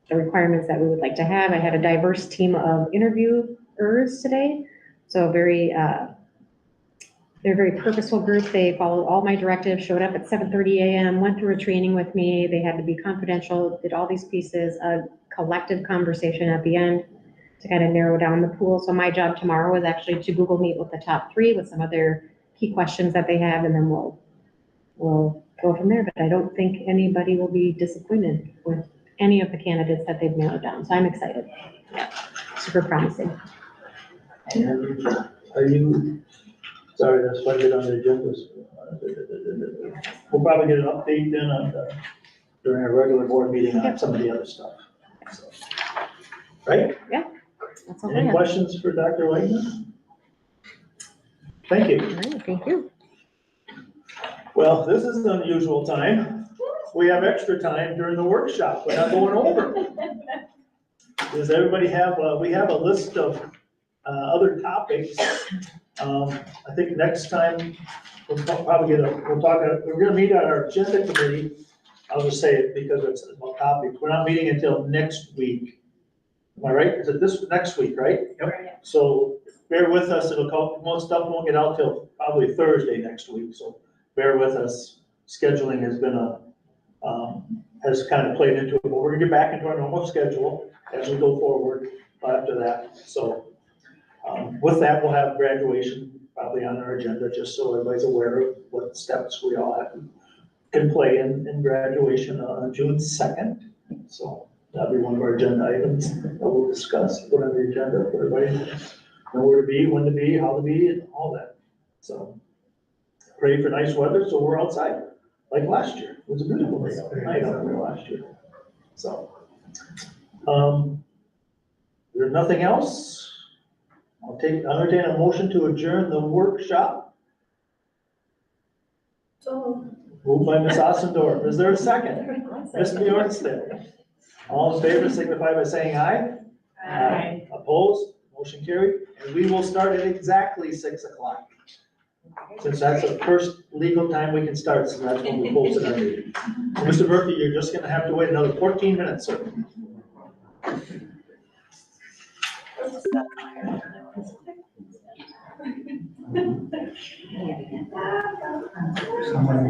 the requirements that we would like to have. I had a diverse team of interviewers today, so they're a very purposeful group. They followed all my directives, showed up at 7:30 a.m., went through a training with me. They had to be confidential, did all these pieces, a collective conversation at the end to kind of narrow down the pool. So my job tomorrow is actually to Google Meet with the top 3 with some other key questions that they have, and then we'll go from there. But I don't think anybody will be disappointed with any of the candidates that they've narrowed down. So I'm excited. Yeah, super promising. and are you, sorry, that's why I get on the agendas. We'll probably get an update then on during our regular board meeting on some of the other stuff. So, right? That's all I Any have. questions for Dr. Wagner? Thank you. All right, thank you. Well, this is an unusual time. We have extra time during the workshop. We're not going over. Does everybody have, we have a list of other topics. I think next time, we're gonna meet on our agenda committee. I'll just say it because it's about topics. We're not meeting until next week. Am I right? Is it this next week, right? Yep. So bear with us. Most stuff won't get out till probably Thursday next week, so bear with us. Scheduling has been has kind of played into it, but we're gonna get back into our normal schedule as we go forward after that. So, with that, we'll have graduation probably on our agenda, just so everybody's aware of what steps we all can play in graduation on June 2nd. So that'll be one of our agenda items that we'll discuss, put on the agenda for everybody to know where to be, when to be, how to be, and all that. So pray for nice weather, so we're outside, like last year. It was a beautiful day out there last year. So, there's nothing else. I'll entertain a motion to adjourn the workshop. So. Moved by Ms. Ossendorf. Is there a second? Ms. Bjornsted. All in favor signify by saying aye. Aye. Opposed? Motion carried. And we will start at exactly 6 o'clock. Since that's the first legal time we can start, so that's when we posted our meeting. Mr. Murphy, you're just gonna have to wait another 14 minutes, sir. Someone,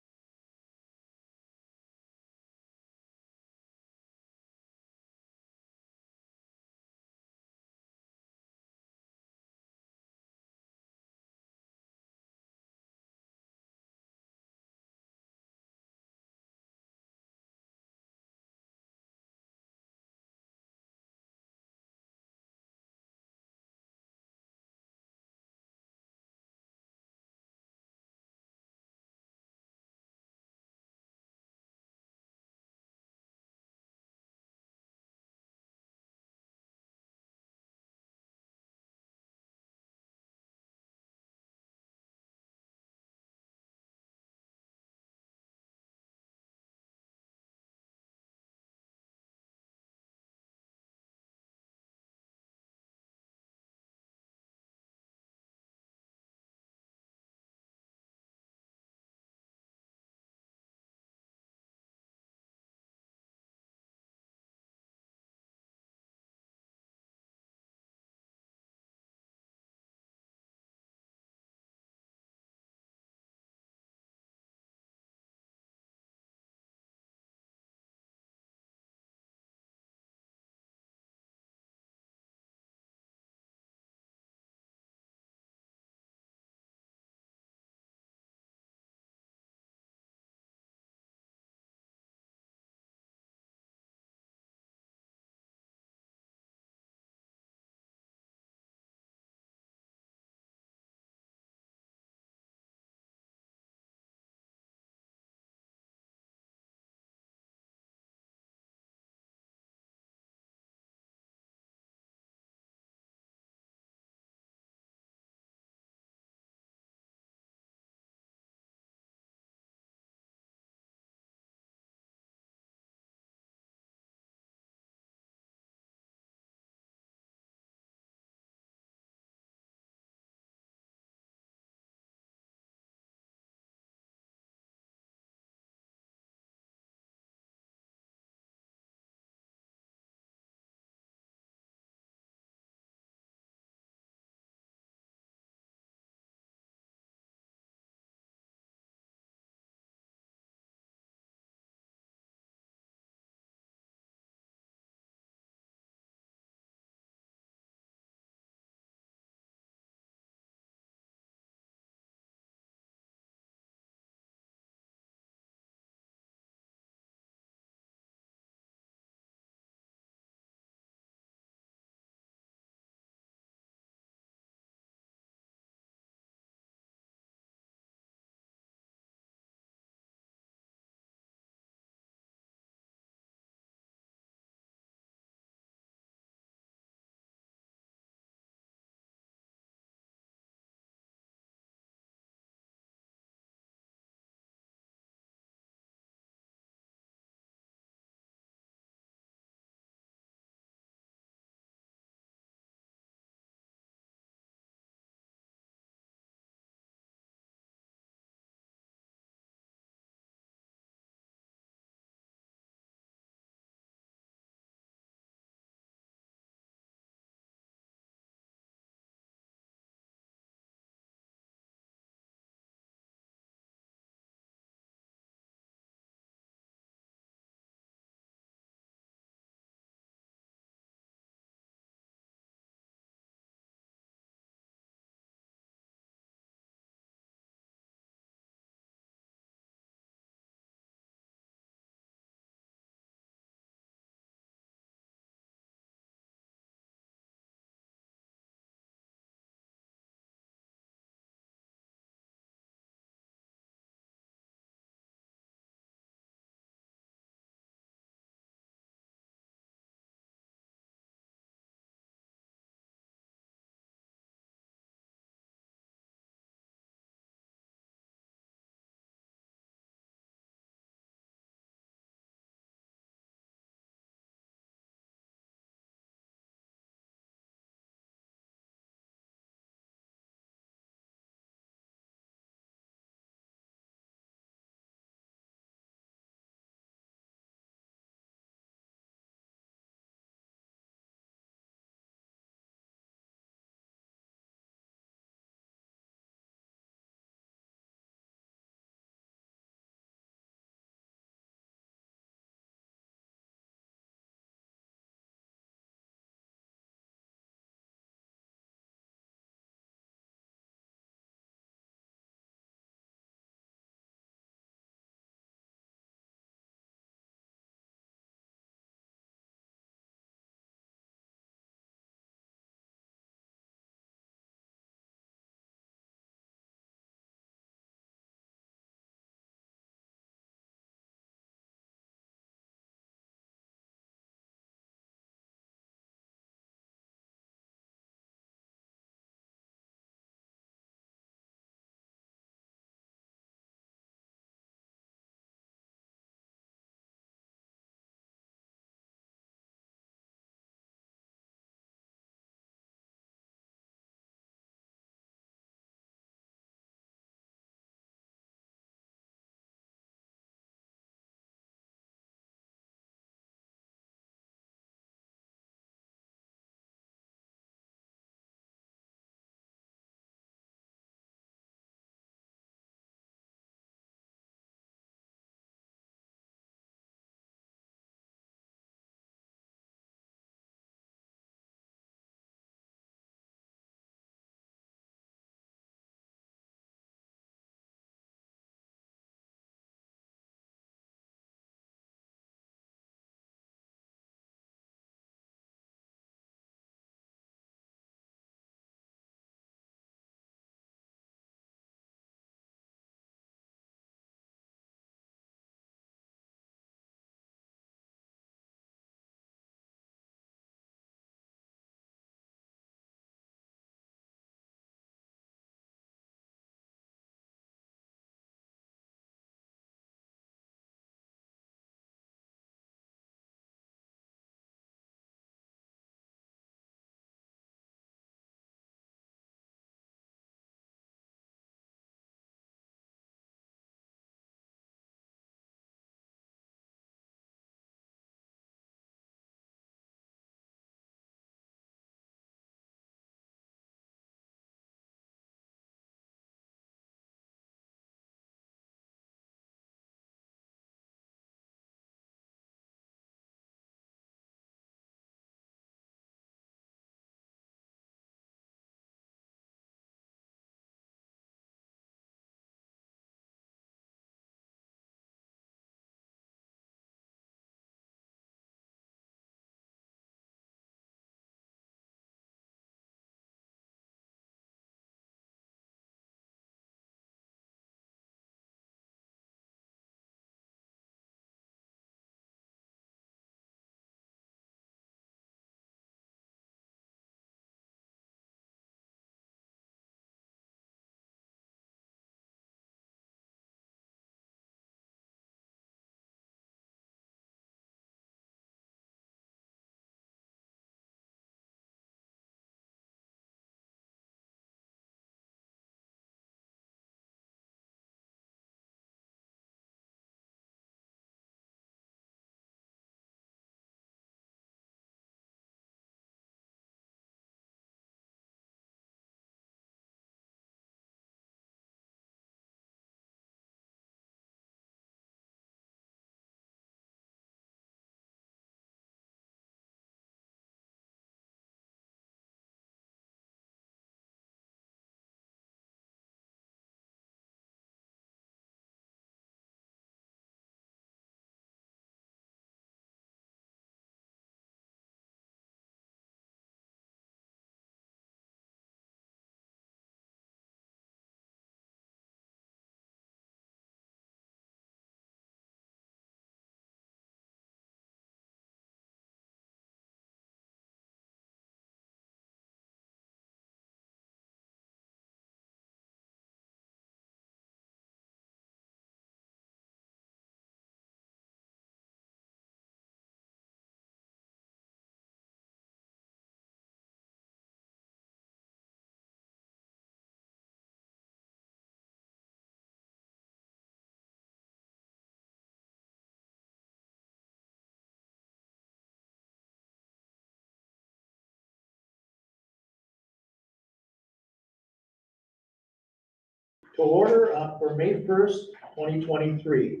to order for May 1st, 2023.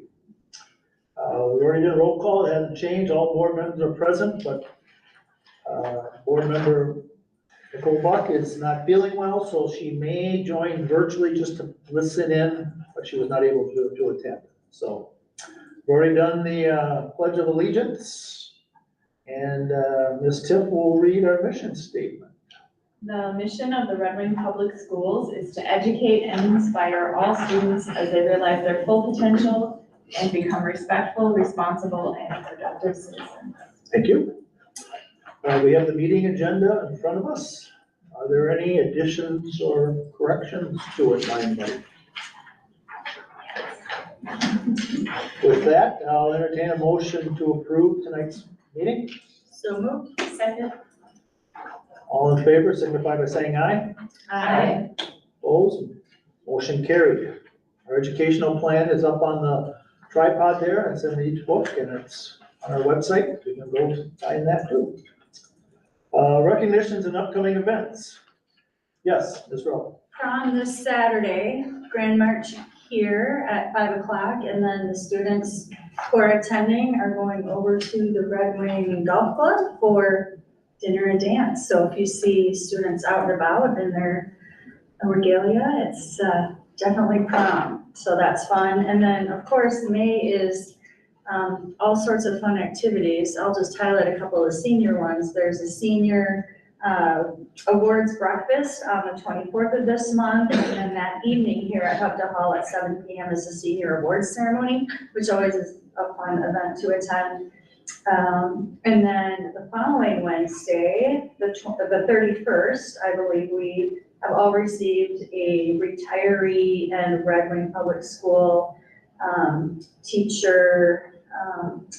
We already did a roll call, it hasn't changed, all board members are present, but board member Nicole Buck is not feeling well, so she may join virtually just to listen in, but she was not able to attend. So we've already done the Pledge of Allegiance, and Ms. Tiff will read our mission statement. The mission of the Red Wing Public Schools is to educate and inspire all students as they realize their full potential and become respectful, responsible, and productive citizens. Thank you. We have the meeting agenda in front of us. Are there any additions or corrections to it, by anybody? With that, I'll entertain a motion to approve tonight's meeting. So moved. Second. All in favor, signify by saying aye. Aye. Opposed? Motion carried. Our educational plan is up on the tripod there. It's in each book and it's on our website. You can go find that too. Recognitions and upcoming events. Yes, Ms. Rowe. Prom this Saturday, Grand March here at 5 o'clock, and then the students who are attending are going over to the Red Wing Golf Club for dinner and dance. So if you see students out and about in their regalia, it's definitely prom. So that's fun. And then, of course, May is all sorts of fun activities. I'll just highlight a couple of senior ones. There's a senior awards breakfast on the 24th of this month, and then that evening here at Hubda Hall at 7 p.m. is the senior awards ceremony, which always is a fun event to attend. And then the following Wednesday, the 31st, I believe we have all received a retiree and Red Wing Public School teacher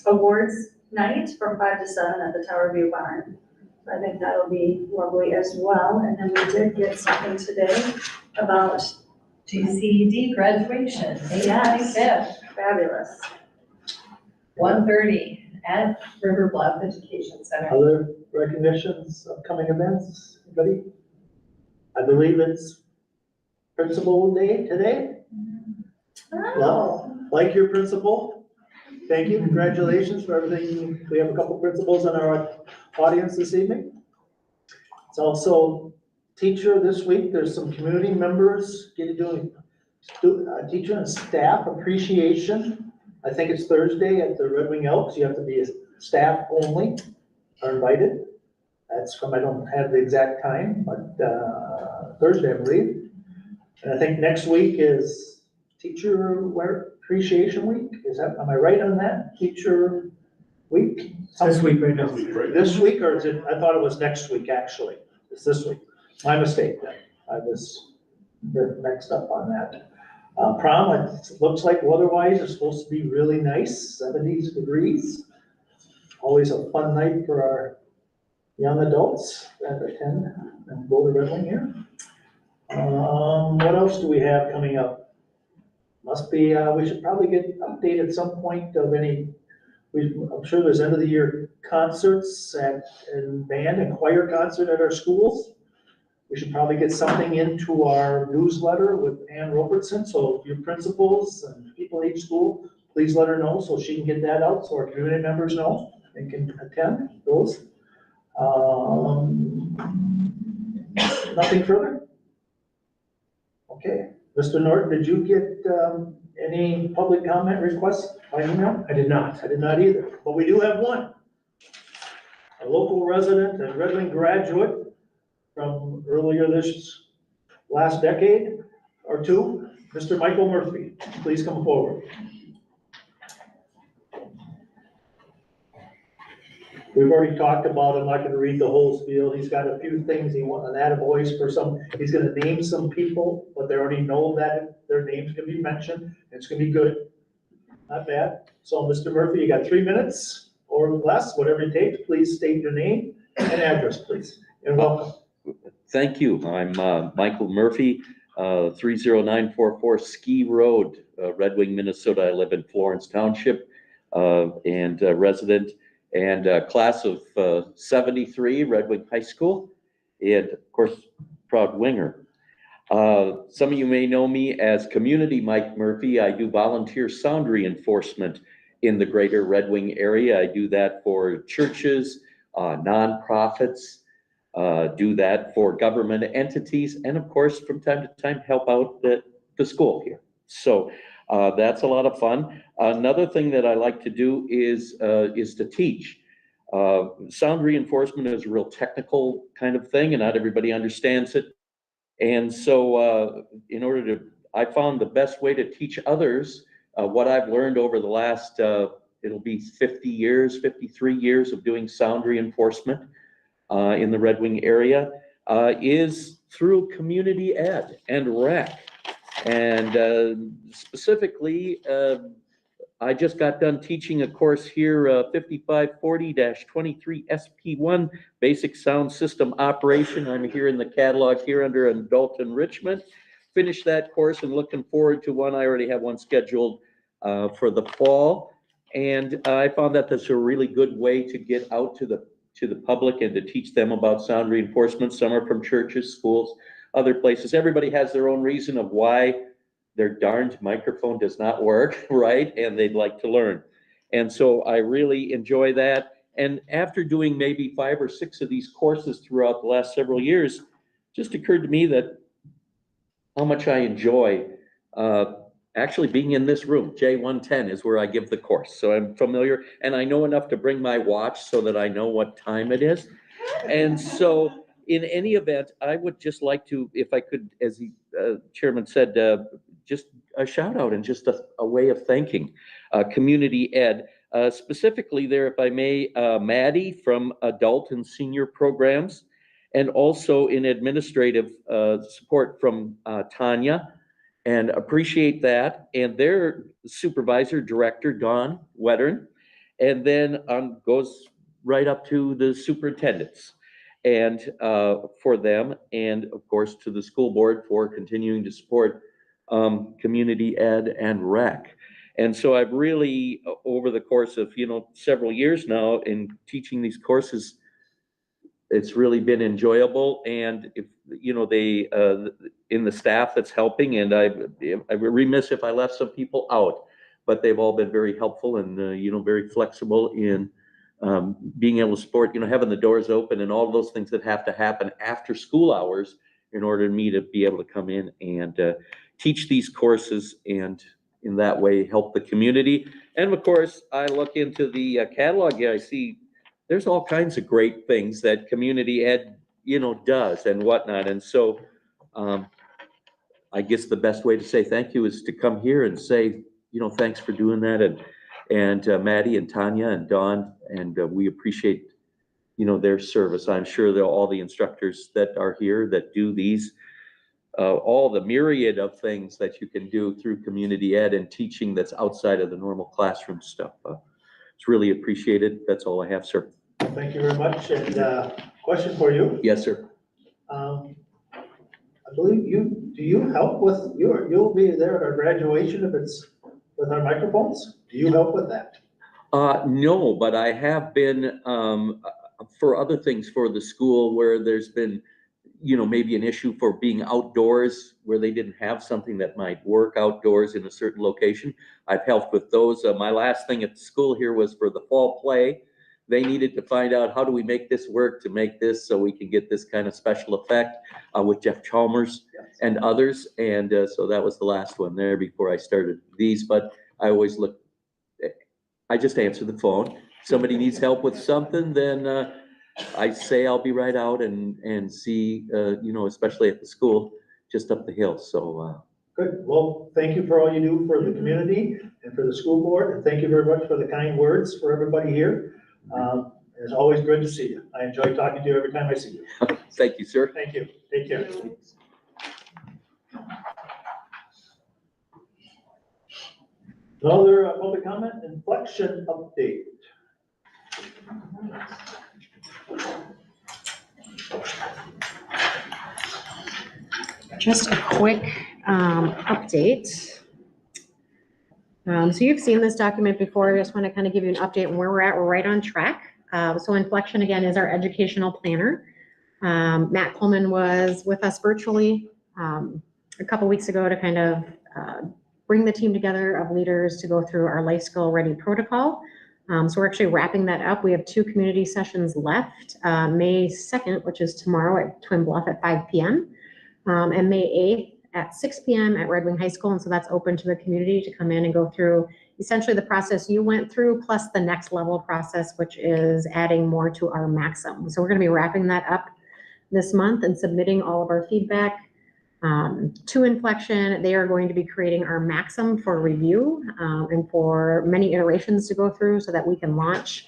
awards night from 5 to 7 at the Tower View Barn. So I think that'll be lovely as well. And then we did get something today about GCED graduation, May Yes. 25th, fabulous. 1:30 at River Bluff Education Center. Other recognitions, upcoming events, anybody? I believe it's Principal Day today. Well, like your principal, thank you, congratulations for everything. We have a couple principals in our audience this evening. It's also teacher this week, there's some community members doing teacher and staff appreciation. I think it's Thursday at the Red Wing Elks, you have to be staff only, are invited. That's from, I don't have the exact time, but Thursday, I believe. And I think next week is Teacher Appreciation Week. Is that, am I right on that? Teacher Week? This week, right now. This week, or is it, I thought it was next week, actually. It's this week. My mistake then. I was mixed up on that. Prom, it looks like weather-wise is supposed to be really nice, 70 degrees. Always a fun night for our young adults that attend and go to Red Wing here. What else do we have coming up? Must be, we should probably get an update at some point of any, I'm sure there's end of the year concerts and band and choir concert at our schools. We should probably get something into our newsletter with Ann Robertson, so if your principals and people in each school, please let her know so she can get that out, so our community members know and can attend those. Nothing further? Okay, Mr. Norton, did you get any public comment requests by email? I did not. I did not either, but we do have one. A local resident and Red Wing graduate from earlier this last decade or two, Mr. Michael Murphy. Please come forward. We've already talked about him. I'm not going to read the whole spiel. He's got a few things he wants, an attaboys for some, he's going to name some people, but they already know that their names can be mentioned. It's going to be good. Not bad. So Mr. Murphy, you got 3 minutes or less, whatever it takes. Please state your name and address, please. And welcome. Thank you. I'm Michael Murphy, 30944 Ski Road, Red Wing, Minnesota. I live in Florence Township and resident and class of 73, Red Wing High School, and of course, proud winger. Some of you may know me as Community Mike Murphy. I do volunteer sound reinforcement in the greater Red Wing area. I do that for churches, nonprofits, do that for government entities, and of course, from time to time, help out the school here. So that's a lot of fun. Another thing that I like to do is to teach. Sound reinforcement is a real technical kind of thing, and not everybody understands it. And so I found the best way to teach others what I've learned over the last, it'll be 53 years of doing sound reinforcement in the Red Wing area, is through community ed and rec. And specifically, I just got done teaching a course here, 5540-23 SP1, Basic Sound System Operation. I'm here in the catalog here under Adult Enrichment. Finished that course and looking forward to one. I already have one scheduled for the fall. And I found that that's a really good way to get out to the public and to teach them about sound reinforcement. Some are from churches, schools, other places. Everybody has their own reason of why their darned microphone does not work, right? And they'd like to learn. And so I really enjoy that. And after doing maybe 5 or 6 of these courses throughout the last several years, it just occurred to me that how much I enjoy actually being in this room. J110 is where I give the course. So I'm familiar, and I know enough to bring my watch so that I know what time it is. And so in any event, I would just like to, if I could, as the chairman said, just a shout out and just a way of thanking community ed. Specifically there, if I may, Maddie from adult and senior programs, and also in administrative support from Tanya, and appreciate that. And their supervisor, director, Dawn Wettern, and then goes right up to the superintendents and for them, and of course to the school board for continuing to support community ed and rec. And so I've really, over the course of, several years now in teaching these courses, it's really been enjoyable. And if, they, in the staff that's helping, and I'm remiss if I left some people out, but they've all been very helpful and, very flexible in being able to support, having the doors open and all of those things that have to happen after school hours in order for me to be able to come in and teach these courses and in that way help the community. And of course, I look into the catalog here, I see there's all kinds of great things that community ed, does and whatnot. And so I guess the best way to say thank you is to come here and say, thanks for doing that. And Maddie and Tanya and Dawn, and we appreciate, their service. I'm sure that all the instructors that are here that do these, all the myriad of things that you can do through community ed and teaching that's outside of the normal classroom stuff. It's really appreciated. That's all I have, sir. Thank you very much. And question for you. Yes, sir. I believe do you help with, you'll be there at our graduation if it's with our microphones? Do you help with that? No, but I have been for other things for the school where there's been, maybe an issue for being outdoors where they didn't have something that might work outdoors in a certain location. I've helped with those. My last thing at the school here was for the fall play. They needed to find out how do we make this work to make this so we can get this kind of special effect with Jeff Chalmers and others. And so that was the last one there before I started these, but I always I just answer the phone. If somebody needs help with something, then I say I'll be right out and see, especially at the school just up the hill. So good. Well, thank you for all you do for the community and for the school board. And thank you very much for the kind words for everybody here. It's always good to see you. I enjoy talking to you every time I see you. Thank you, sir. Thank you. Take care. Another public comment, inflection update. Just a quick update. So you've seen this document before. I just want to kind of give you an update on where we're at. We're right on track. So Inflection, again, is our educational planner. Matt Coleman was with us virtually a couple weeks ago to kind of bring the team together of leaders to go through our Life Skill Ready protocol. So we're actually wrapping that up. We have 2 community sessions left, May 2nd, which is tomorrow at Twin Bluff at 5 p.m. And May 8th at 6 p.m. at Red Wing High School. And so that's open to the community to come in and go through essentially the process you went through, plus the next level process, which is adding more to our Maxim. So we're going to be wrapping that up this month and submitting all of our feedback to Inflection. They are going to be creating our Maxim for review and for many iterations to go through so that we can launch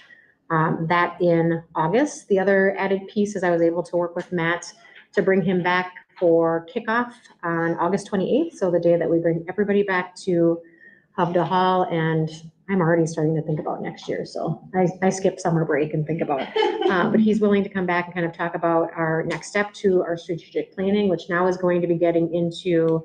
that in August. The other added piece is I was able to work with Matt to bring him back for kickoff on August 28th. So the day that we bring everybody back to Hubda Hall, and I'm already starting to think about next year. So I skip summer break and think about, but he's willing to come back and kind of talk about our next step to our strategic planning, which now is going to be getting into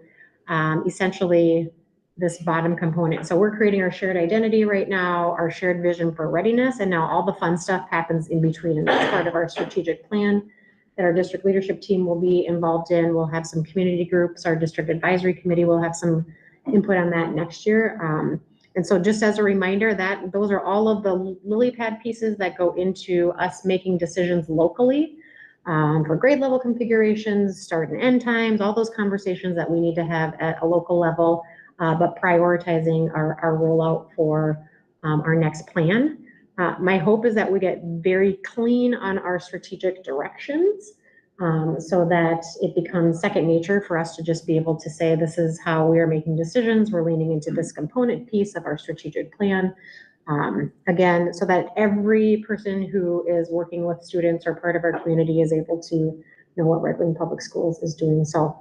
essentially this bottom component. So we're creating our shared identity right now, our shared vision for readiness, and now all the fun stuff happens in between. And that's part of our strategic plan that our district leadership team will be involved in. We'll have some community groups. Our district advisory committee will have some input on that next year. And so just as a reminder, that those are all of the lily pad pieces that go into us making decisions locally for grade level configurations, start and end times, all those conversations that we need to have at a local level, but prioritizing our rollout for our next plan. My hope is that we get very clean on our strategic directions so that it becomes second nature for us to just be able to say, this is how we are making decisions. We're leaning into this component piece of our strategic plan. Again, so that every person who is working with students or part of our community is able to know what Red Wing Public Schools is doing. So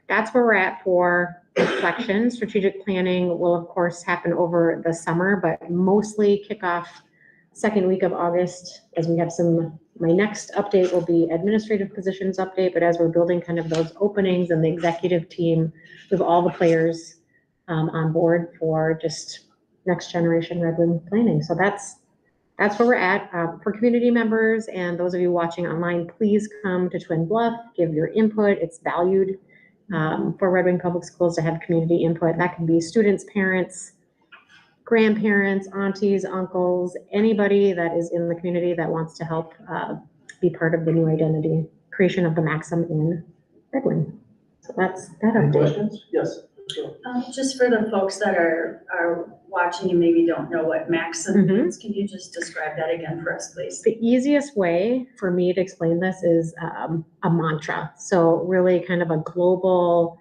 that's where we're at for Inflection. Strategic planning will of course happen over the summer, but mostly kick off second week of August, as we have my next update will be administrative positions update, but as we're building kind of those openings and the executive team with all the players on board for just next generation Red Wing planning. So that's where we're at. For community members and those of you watching online, please come to Twin Bluff, give your input. It's valued for Red Wing Public Schools to have community input. That can be students, parents, grandparents, aunties, uncles, anybody that is in the community that wants to help be part of the new identity creation of the Maxim in Red Wing. So that's that Any update. questions? Yes. Sure. Just for the folks that are watching and maybe don't know what Maxim means, can you just describe that again for us, please? The easiest way for me to explain this is a mantra. So really kind of a global,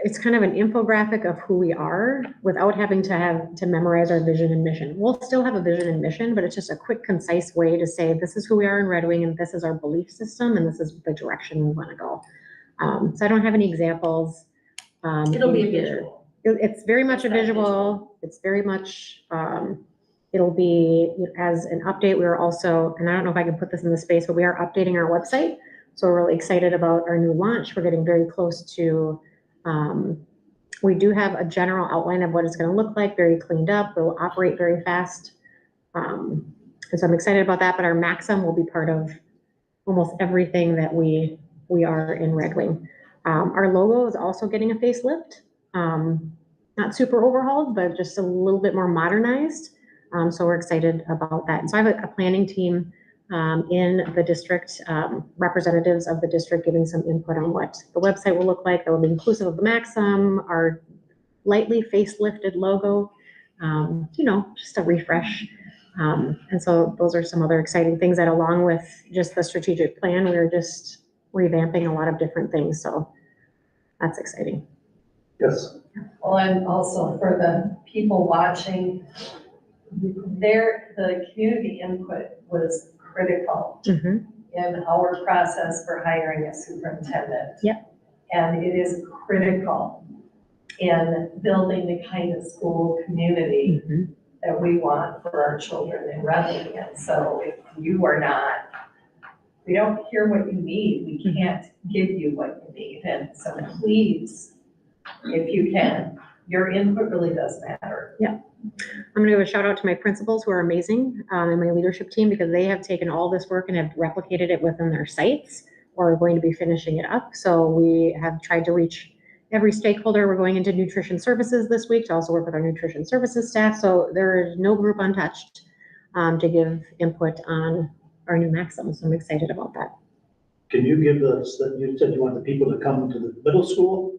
it's kind of an infographic of who we are without having to memorize our vision and mission. We'll still have a vision and mission, but it's just a quick, concise way to say, this is who we are in Red Wing and this is our belief system and this is the direction we want to go. So I don't have any examples. It'll be a here. visual. It's very much a visual. It's very much, it'll be as an update. We are also, and I don't know if I can put this in the space, but we are updating our website. So we're really excited about our new launch. We're getting very close to, we do have a general outline of what it's going to look like, very cleaned up. We'll operate very fast. And so I'm excited about that, but our Maxim will be part of almost everything that we are in Red Wing. Our logo is also getting a facelift. Not super overhauled, but just a little bit more modernized. So we're excited about that. And so I have a planning team in the district, representatives of the district giving some input on what the website will look like. That will be inclusive of the Maxim, our lightly facelifted logo, just a refresh. And so those are some other exciting things that along with just the strategic plan, we're just revamping a lot of different things. So that's exciting. Yes. Well, and also for the people watching, the community input was critical in our process for hiring a superintendent. Yep. And it is critical in building the kind of school community that we want for our children in Reading. And so if you are not, we don't hear what you need, we can't give you what you need. And so please, if you can, your input really does matter. Yeah. I'm going to give a shout out to my principals who are amazing and my leadership team because they have taken all this work and have replicated it within their sites. or going to be finishing it up. So we have tried to reach every stakeholder. We're going into nutrition services this week to also work with our nutrition services staff. So there is no group untouched to give input on our new Maxim. So I'm excited about that. Can you give us, you said you want the people to come to the middle school?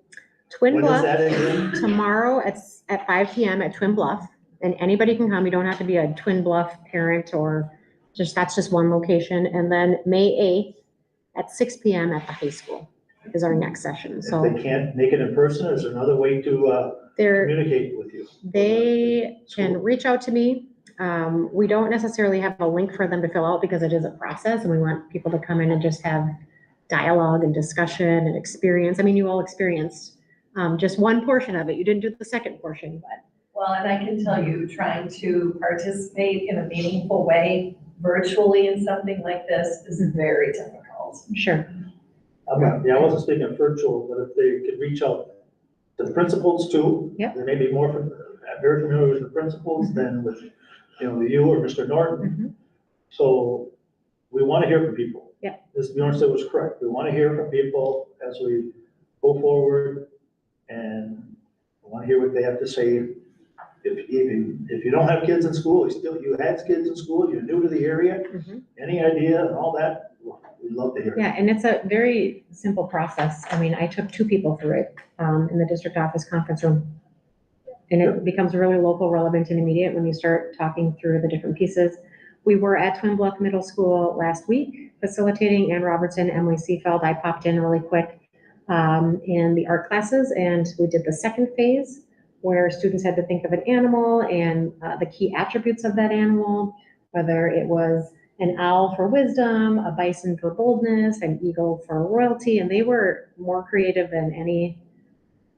Twin When is Bluff, that again? tomorrow at 5 p.m. at Twin Bluff, and anybody can come. You don't have to be a Twin Bluff parent or that's just one location. And then May 8th at 6 p.m. at the high school is our next session. If So they can't make it in person, is there another way to communicate with you? they can reach out to me. We don't necessarily have a link for them to fill out because it is a process and we want people to come in and just have dialogue and discussion and experience. I mean, you all experienced just one portion of it. You didn't do the second portion, but. Well, and I can tell you, trying to participate in a meaningful way virtually in something like this is very difficult. Sure. I wasn't speaking of virtual, but if they could reach out to the principals too. Yep. They may be very familiar with the principals than with, you or Mr. Norton. So we want to hear from people. Yeah. This Bjorn said was correct. We want to hear from people as we go forward, and I want to hear what they have to say. If you don't have kids in school, you had kids in school, you're new to the area, any idea and all that, we'd love to hear. Yeah, and it's a very simple process. I mean, I took 2 people through it in the district office conference room. And it becomes really local, relevant, and immediate when you start talking through the different pieces. We were at Twin Bluff Middle School last week facilitating Ann Robertson, Emily Seafeld. I popped in really quick in the art classes, and we did the second phase where students had to think of an animal and the key attributes of that animal, whether it was an owl for wisdom, a bison for boldness, an eagle for royalty, and they were more creative than any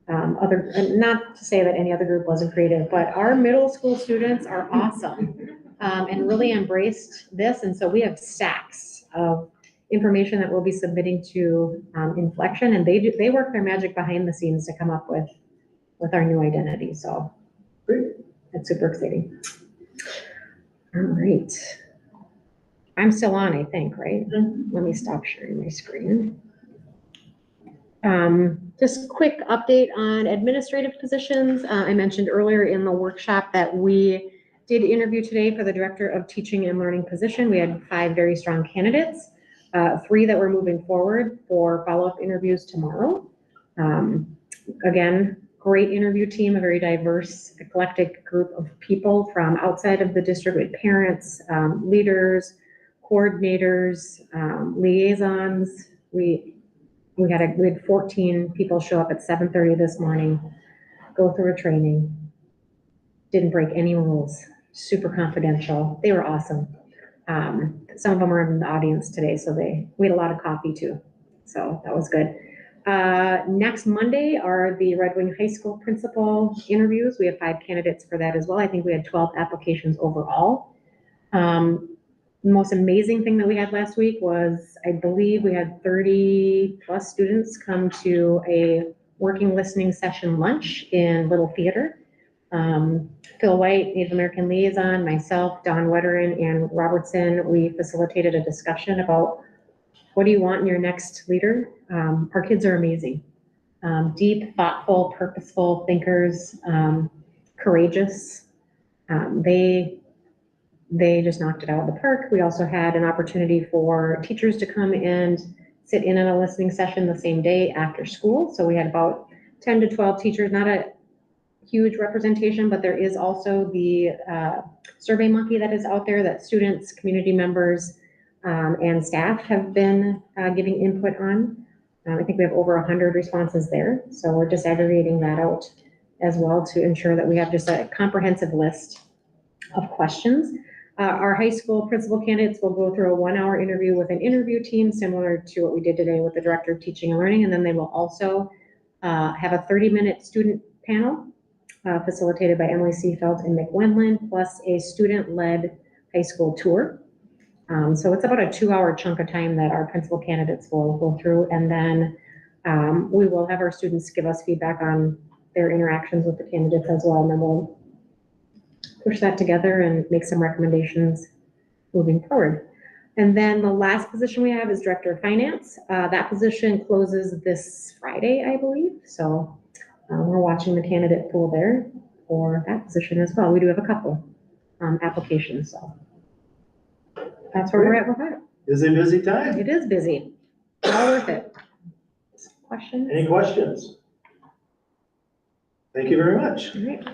other, not to say that any other group wasn't creative, but our middle school students are awesome and really embraced this. And so we have stacks of information that we'll be submitting to Inflection, and they work their magic behind the scenes to come up with our new identity. So that's super exciting. All right. I'm still on, I think, right? Let me stop sharing my screen. Just quick update on administrative positions. I mentioned earlier in the workshop that we did interview today for the Director of Teaching and Learning position. We had 5 very strong candidates, 3 that were moving forward for follow-up interviews tomorrow. Again, great interview team, a very diverse, eclectic group of people from outside of the district with parents, leaders, coordinators, liaisons. We had 14 people show up at 7:30 this morning, go through a training, didn't break any rules, super confidential. They were awesome. Some of them are in the audience today, so we had a lot of coffee too. So that was good. Next Monday are the Red Wing High School principal interviews. We have 5 candidates for that as well. I think we had 12 applications overall. The most amazing thing that we had last week was, I believe we had 30 plus students come to a working listening session lunch in Little Theater. Phil White, Native American Liaison, myself, Don Wetterin, and Robertson, we facilitated a discussion about what do you want in your next leader? Our kids are amazing. Deep, thoughtful, purposeful thinkers, courageous. They just knocked it out of the park. We also had an opportunity for teachers to come and sit in on a listening session the same day after school. So we had about 10 to 12 teachers, not a huge representation, but there is also the Survey Monkey that is out there that students, community members, and staff have been giving input on. I think we have over 100 responses there. So we're just aggregating that out as well to ensure that we have just a comprehensive list of questions. Our high school principal candidates will go through a 1-hour interview with an interview team similar to what we did today with the Director of Teaching and Learning. And then they will also have a 30-minute student panel facilitated by Emily Seafeld and Mick Wendland, plus a student-led high school tour. So it's about a 2-hour chunk of time that our principal candidates will go through. And then we will have our students give us feedback on their interactions with the candidates as well. And then we'll push that together and make some recommendations moving forward. And then the last position we have is Director of Finance. That position closes this Friday, I believe. So we're watching the candidate pool there for that position as well. We do have a couple applications, so that's where we're at with that. Busy time. It is busy. All worth it. Questions? Any questions? Thank you very much. All right.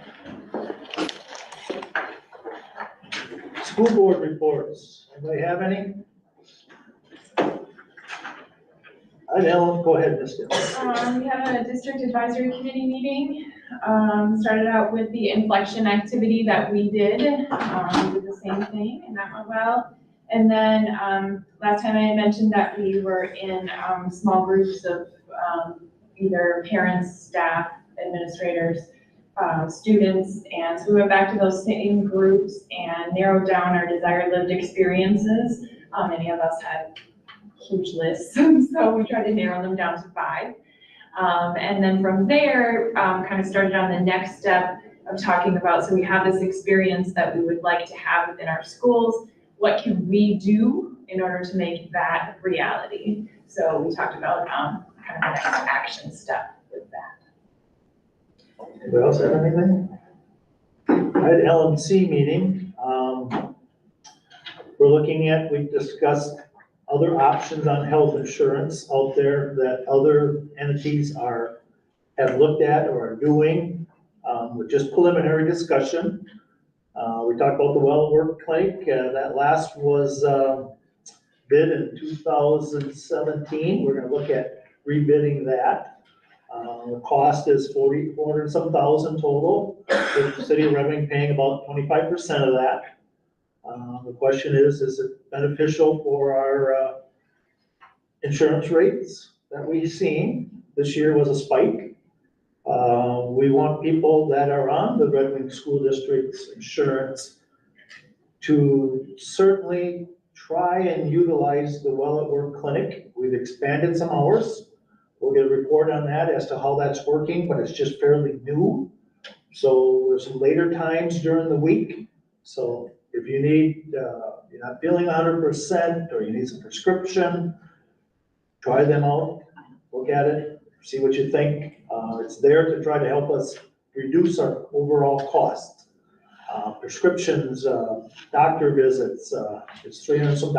School board reports. Anybody have any? Ellen, go ahead, Ms. Dillon. We have a district advisory committee meeting. Started out with the inflection activity that we did. We did the same thing and that went well. And then, last time I had mentioned that we were in, small groups of, either parents, staff, administrators, students. And so we went back to those same groups and narrowed down our desired lived experiences. Many of us had huge lists, so we tried to narrow them down to 5. And then from there, kind of started on the next step of talking about, so we have this experience that we would like to have within our schools. What can we do in order to make that reality? So we talked about kind of the next action step with that. Anybody else have anything? I had LMC meeting. We're looking at, we discussed other options on health insurance out there that other entities have looked at or are doing, with just preliminary discussion. We talked about the Well at Work Clinic. That last was bid in 2017. We're gonna look at rebidding that. The cost is $400 some thousand total, with the city of Reading paying about 25% of that. The question is it beneficial for our insurance rates that we've seen? This year was a spike. We want people that are on the Red Wing School District's insurance to certainly try and utilize the Well at Work Clinic. We've expanded some hours. We'll get a report on that as to how that's working, but it's just fairly new. So there's some later times during the week. So if you need, you're not feeling 100% or you need some prescription, try them out, look at it, see what you think. It's there to try to help us reduce our overall cost. Prescriptions, doctor visits, it's $300 some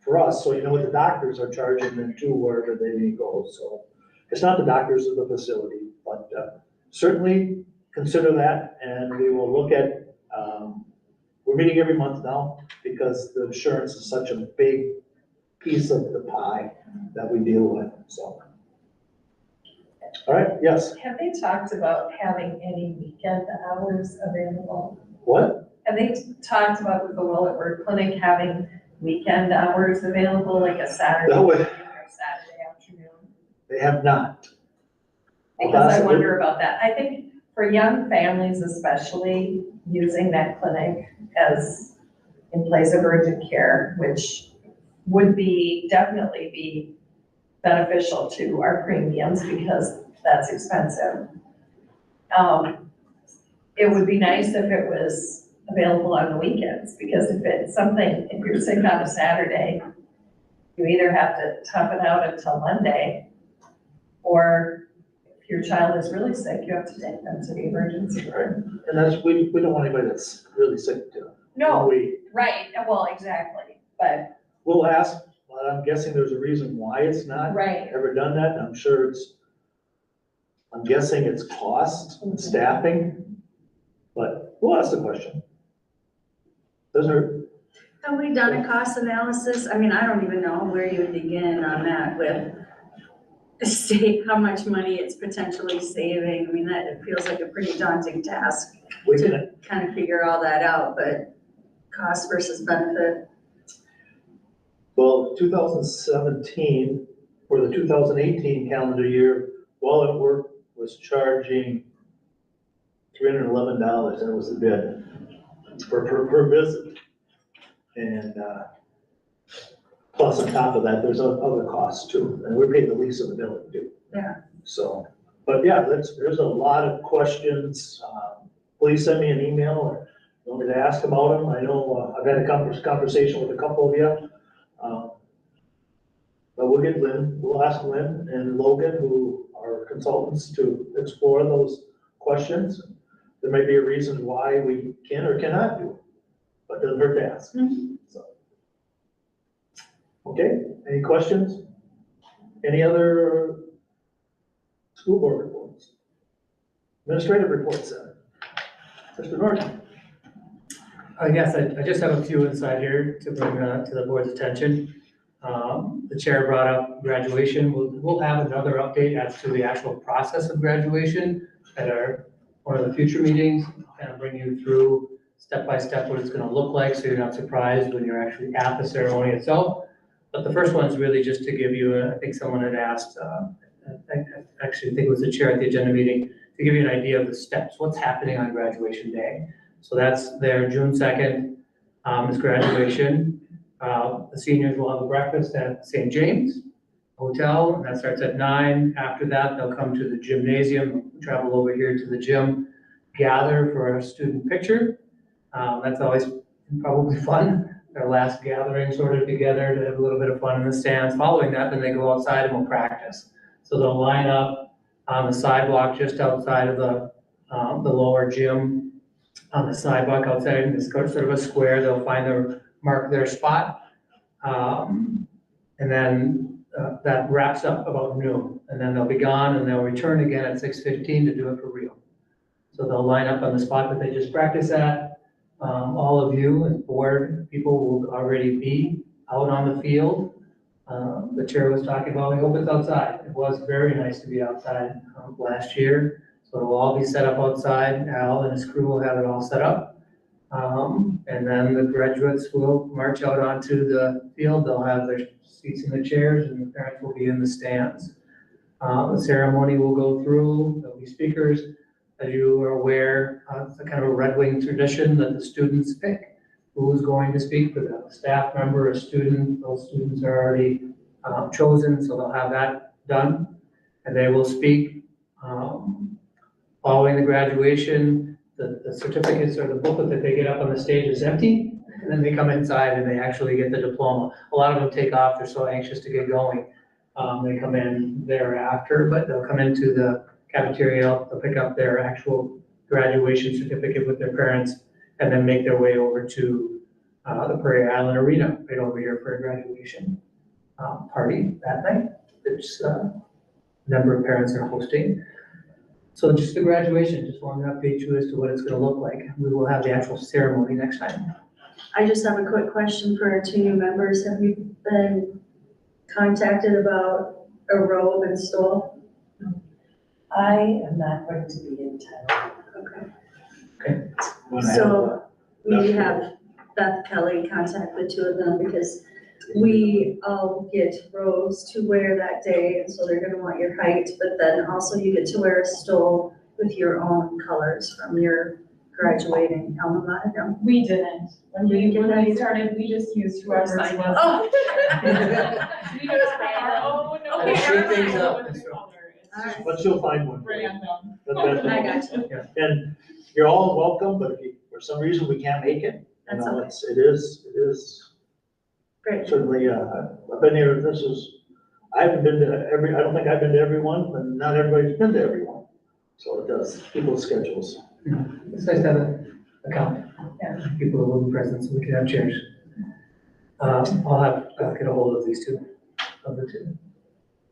for us, so you know what the doctors are charging them too, wherever they may go. So it's not the doctors of the facility, but certainly consider that, and we will look at, we're meeting every month now because the insurance is such a big piece of the pie that we deal with, so. All right, yes, Have they talked about having any weekend hours available? what? Have they talked about with the Well at Work Clinic having weekend hours available, like a Saturday No way. evening or Saturday afternoon? They have not. Because I wonder about that. I think for young families especially, using that clinic as in place of urgent care, which would definitely be beneficial to our premiums because that's expensive. It would be nice if it was available on the weekends, because if it's something, if you're sick on a Saturday, you either have to tough it out until Monday, or if your child is really sick, you have to take them to the emergency room. And that's, we don't want anybody that's really sick to. No, wait. right, well, exactly, but, We'll ask, but I'm guessing there's a reason why it's not right, ever done that. I'm sure I'm guessing it's cost and staffing, but we'll ask the question. Doesn't hurt. Have we done a cost analysis? I mean, I don't even know where you would begin on that with state, how much money it's potentially saving. I mean, that, it feels like a pretty daunting task We to can, kind of figure all that out, but cost versus benefit. well, 2017, or the 2018 calendar year, Well at Work was charging $311, that was the bid, per visit. And, plus on top of that, there's other costs too, and we paid the lease of the building too. Yeah. So, but yeah, there's a lot of questions. Please send me an email or you want me to ask about them. I know, I've had a conversation with a couple of you. But we'll ask Lynn and Logan, who are consultants, to explore those questions. There may be a reason why we can or cannot do it, but it doesn't hurt to ask. So. Okay, any questions? Any other school board reports? Administrative reports, Mr. Norton. Yes, I just have a few inside here to bring to the board's attention. The chair brought up graduation. We'll have another update as to the actual process of graduation at one of the future meetings, kind of bring you through step by step what it's gonna look like, so you're not surprised when you're actually at the ceremony itself. But the first one is really just to give you, I think someone had asked, I actually think it was the chair at the agenda meeting, to give you an idea of the steps, what's happening on graduation day. So that's there, June 2nd, is graduation. The seniors will have a breakfast at St. James Hotel, and that starts at 9. After that, they'll come to the gymnasium, travel over here to the gym, gather for a student picture. That's always probably fun, their last gathering sort of together to have a little bit of fun in the stands. Following that, then they go outside and will practice. So they'll line up on the sidewalk just outside of the lower gym, on the sidewalk outside in this sort of a square. They'll mark their spot. And then that wraps up about noon. And then they'll be gone and they'll return again at 6:15 to do it for real. So they'll line up on the spot that they just practiced at. All of you as board people will already be out on the field. The chair was talking about, we hope it's outside. It was very nice to be outside last year. So it'll all be set up outside. Al and his crew will have it all set up. And then the graduates will march out onto the field. They'll have their seats in the chairs and the parents will be in the stands. The ceremony will go through, there'll be speakers. As you are aware, it's a kind of a Red Wing tradition that the students pick who's going to speak for them. A staff member, a student, those students are already chosen, so they'll have that done. And they will speak. Following the graduation, the certificates or the booklet that they get up on the stage is empty, and then they come inside and they actually get the diploma. A lot of them take off, they're so anxious to get going. They come in thereafter, but they'll come into the cafeteria, they'll pick up their actual graduation certificate with their parents, and then make their way over to the Prairie Island Arena, right over here for a graduation party that night. There's a number of parents are hosting. So just the graduation, just wanted to update you as to what it's gonna look like. We will have the actual ceremony next time. I just have a quick question for our 2 new members. Have you been contacted about a robe and stole? I am not going to be in town. Okay. So we have Beth Kelly contact the 2 of them because we all get robes to wear that day, and so they're gonna want your height, but then also you get to wear a stole with your own colors from your graduating alma mater. We didn't. When You we didn't? started, we just used whoever's was. Oh. We just ran our own. We'll shake things up. Alright. But you'll find one. Random. I got you. And you're all welcome, but if for some reason we can't make it, you That's know, okay. it is Great. certainly, I've been here, I haven't been to I don't think I've been to every one, but not everybody's been to every one. So it does, people's schedules. It's nice to have a count. People who will be present, so we can have chairs. I'll get a hold of these 2, of the 2.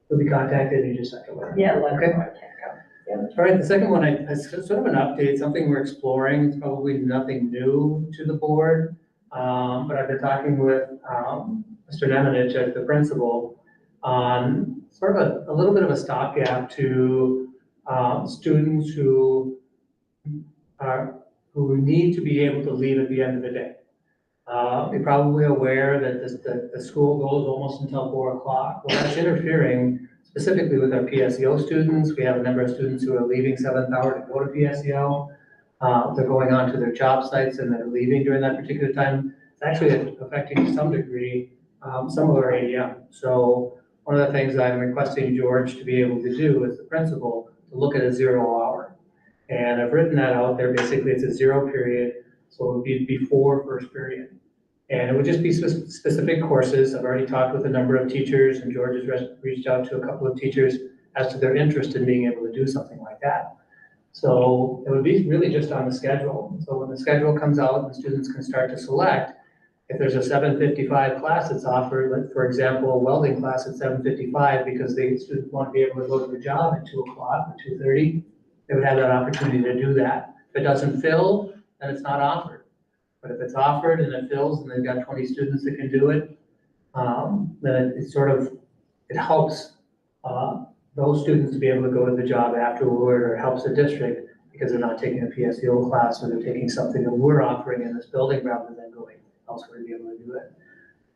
They'll be contacted, you just have to learn. Yeah, let Okay. them know I can't come. All right, the second one, it's sort of an update, something we're exploring. It's probably nothing new to the board. But I've been talking with Mr. Nemenich as the principal on sort of a little bit of a stopgap to students who need to be able to leave at the end of the day. You're probably aware that the school goes almost until 4 o'clock. Well, that's interfering specifically with our PSEO students. We have a number of students who are leaving 7th hour to go to PSEO. They're going on to their job sites and they're leaving during that particular time. It's actually affecting to some degree some of our ADM. So one of the things I'm requesting George to be able to do as the principal, to look at a 0 hour. And I've written that out there. Basically, it's a 0 period, so it would be before first period. And it would just be specific courses. I've already talked with a number of teachers, and George has reached out to a couple of teachers as to their interest in being able to do something like that. So it would be really just on the schedule. So when the schedule comes out, the students can start to select. If there's a 7:55 class that's offered, like for example, a welding class at 7:55, because the students want to be able to go to the job at 2 o'clock or 2:30, they would have that opportunity to do that. If it doesn't fill, then it's not offered. But if it's offered and it fills and they've got 20 students that can do it, then it sort of, it helps those students to be able to go to the job afterward, or helps the district because they're not taking a PSEO class, or they're taking something that we're offering in this building rather than going elsewhere to be able to do it.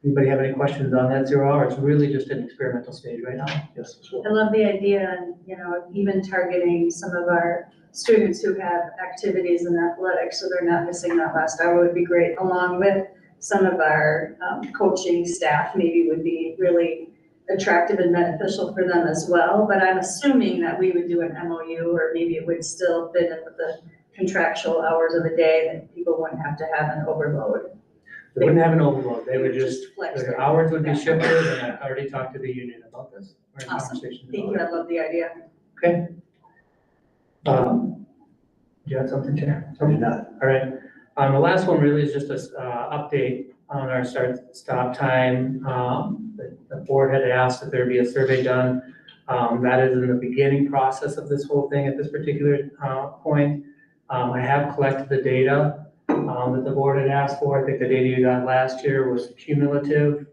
Anybody have any questions on that 0 hour? It's really just an experimental stage right now. Yes, sure. I love the idea and, you know, even targeting some of our students who have activities in athletics, so they're not missing that last hour would be great, along with some of our coaching staff maybe would be really attractive and beneficial for them as well. But I'm assuming that we would do an MOU, or maybe it would still fit in with the contractual hours of the day, that people wouldn't have to have an overload. They wouldn't have an overload. They would just, flex their it. hours would be shifted, and I've already talked to the union about this. We're in Awesome. conversations Thank about you, it. I love the idea. Okay. Do you have something, Chair? I do not. All right. The last one really is just a update on our start-stop time. The board had asked that there be a survey done. That is in the beginning process of this whole thing at this particular point. I have collected the data that the board had asked for. I think the data you got last year was cumulative,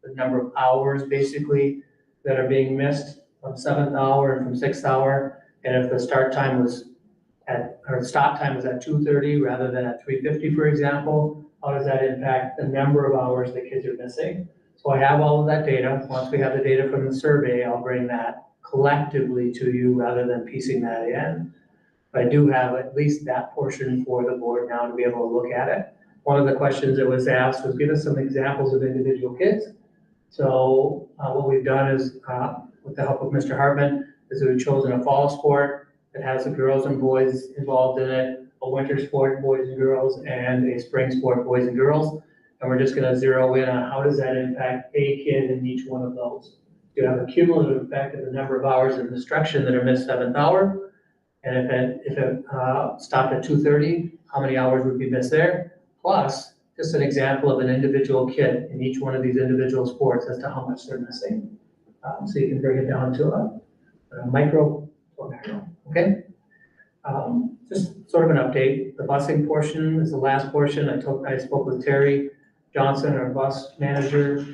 the number of hours basically that are being missed from 7th hour and from 6th hour. And if the start time was or stop time was at 2:30 rather than at 3:50, for example, how does that impact the number of hours the kids are missing? So I have all of that data. Once we have the data from the survey, I'll bring that collectively to you rather than piecing that in. But I do have at least that portion for the board now to be able to look at it. One of the questions that was asked was give us some examples of individual kids. So what we've done is, with the help of Mr. Hartman, is we've chosen a fall sport that has the girls and boys involved in it, a winter sport, boys and girls, and a spring sport, boys and girls. And we're just gonna zero in on how does that impact a kid in each one of those. You have a cumulative effect of the number of hours of instruction that are missed 7th hour. And if it stopped at 2:30, how many hours would be missed there? Plus, just an example of an individual kid in each one of these individual sports as to how much they're missing. So you can bring it down to a micro or macro, okay? Just sort of an update. The busing portion is the last portion. I spoke with Terry Johnson, our bus manager,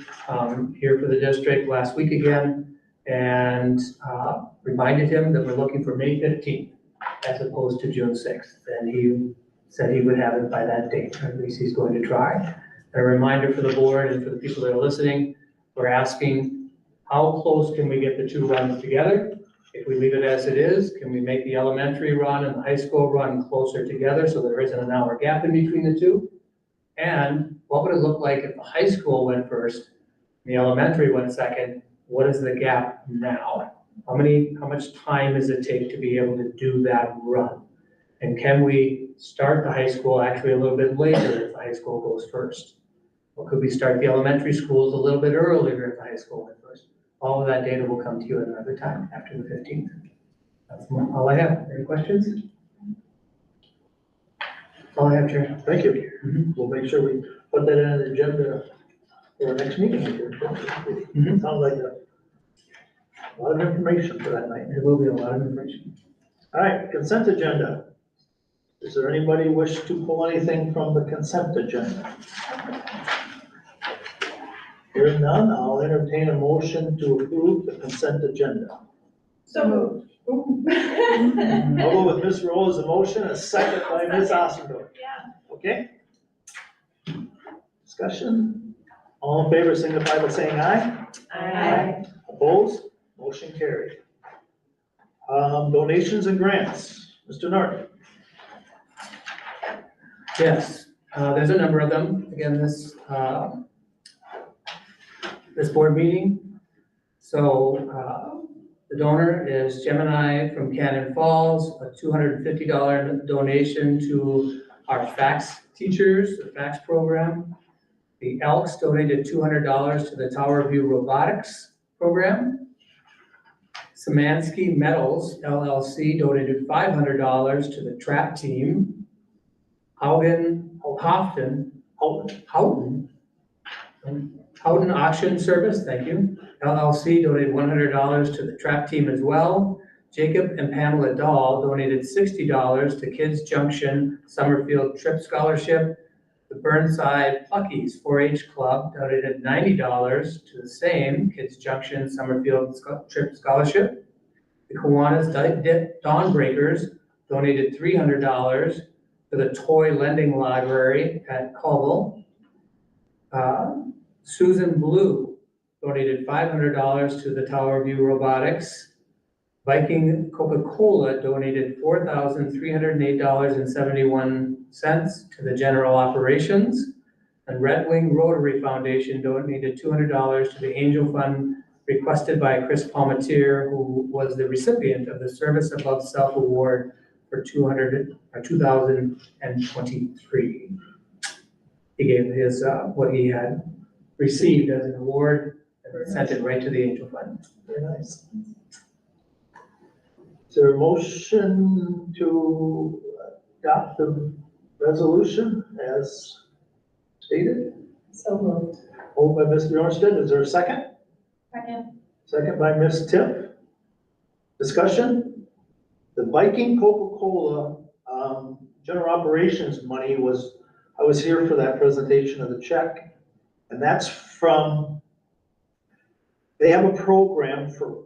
here for the district last week again, and reminded him that we're looking for May 15th as opposed to June 6th. And he said he would have it by that date, or at least he's going to try. A reminder for the board and for the people that are listening, we're asking how close can we get the 2 runs together? If we leave it as it is, can we make the elementary run and the high school run closer together so there isn't an hour gap in between the 2? And what would it look like if the high school went first, the elementary went second? What is the gap now? How much time does it take to be able to do that run? And can we start the high school actually a little bit later if the high school goes first? Or could we start the elementary schools a little bit earlier if the high school went first? All of that data will come to you at another time after the 15th. That's all I have. Any questions? That's all I have, Chair. Thank you. We'll make sure we put that in the agenda for our next meeting. Sounds like a lot of information for that night. There will be a lot of information. All right, consent agenda. Is there anybody wish to pull anything from the consent agenda? Hearing none, I'll entertain a motion to approve the consent agenda. So moved. I'll go with Ms. Rose, a motion, a second by Ms. Ossendorf. Yeah. Okay? Discussion? All in favor, signify by saying aye. Aye. Opposed? Motion carried. Donations and grants. Mr. Norton. Yes, there's a number of them. Again, this board meeting. So the donor is Gemini from Cannon Falls, a $250 donation to our FACS teachers, the FACS program. The Elks donated $200 to the Tower View Robotics Program. Samansky Metals LLC donated $500 to the trap team. Houghton Auction Service, thank you, LLC donated $100 to the trap team as well. Jacob and Pamela Dahl donated $60 to Kids Junction Summerfield Trip Scholarship. The Burnside Pluckies 4-H Club donated $90 to the same Kids Junction Summerfield Trip Scholarship. The Kiwanis Dawnbreakers donated $300 to the Toy Lending Library at Colville. Susan Blue donated $500 to the Tower View Robotics. Viking Coca-Cola donated $4,308.71 to the general operations. And Red Wing Rotary Foundation donated $200 to the Angel Fund requested by Chris Palmetier, who was the recipient of the Service Above Self Award for 2023. He gave his, what he had received as an award and sent it right to the Angel Fund. Very nice. Is there a motion to adopt the resolution as stated? So moved. Moved by Ms. Bjornsted. Is there a second? Second. Second by Ms. Tiff. Discussion? The Viking Coca-Cola general operations money was, I was here for that presentation of the check. And that's from, they have a program for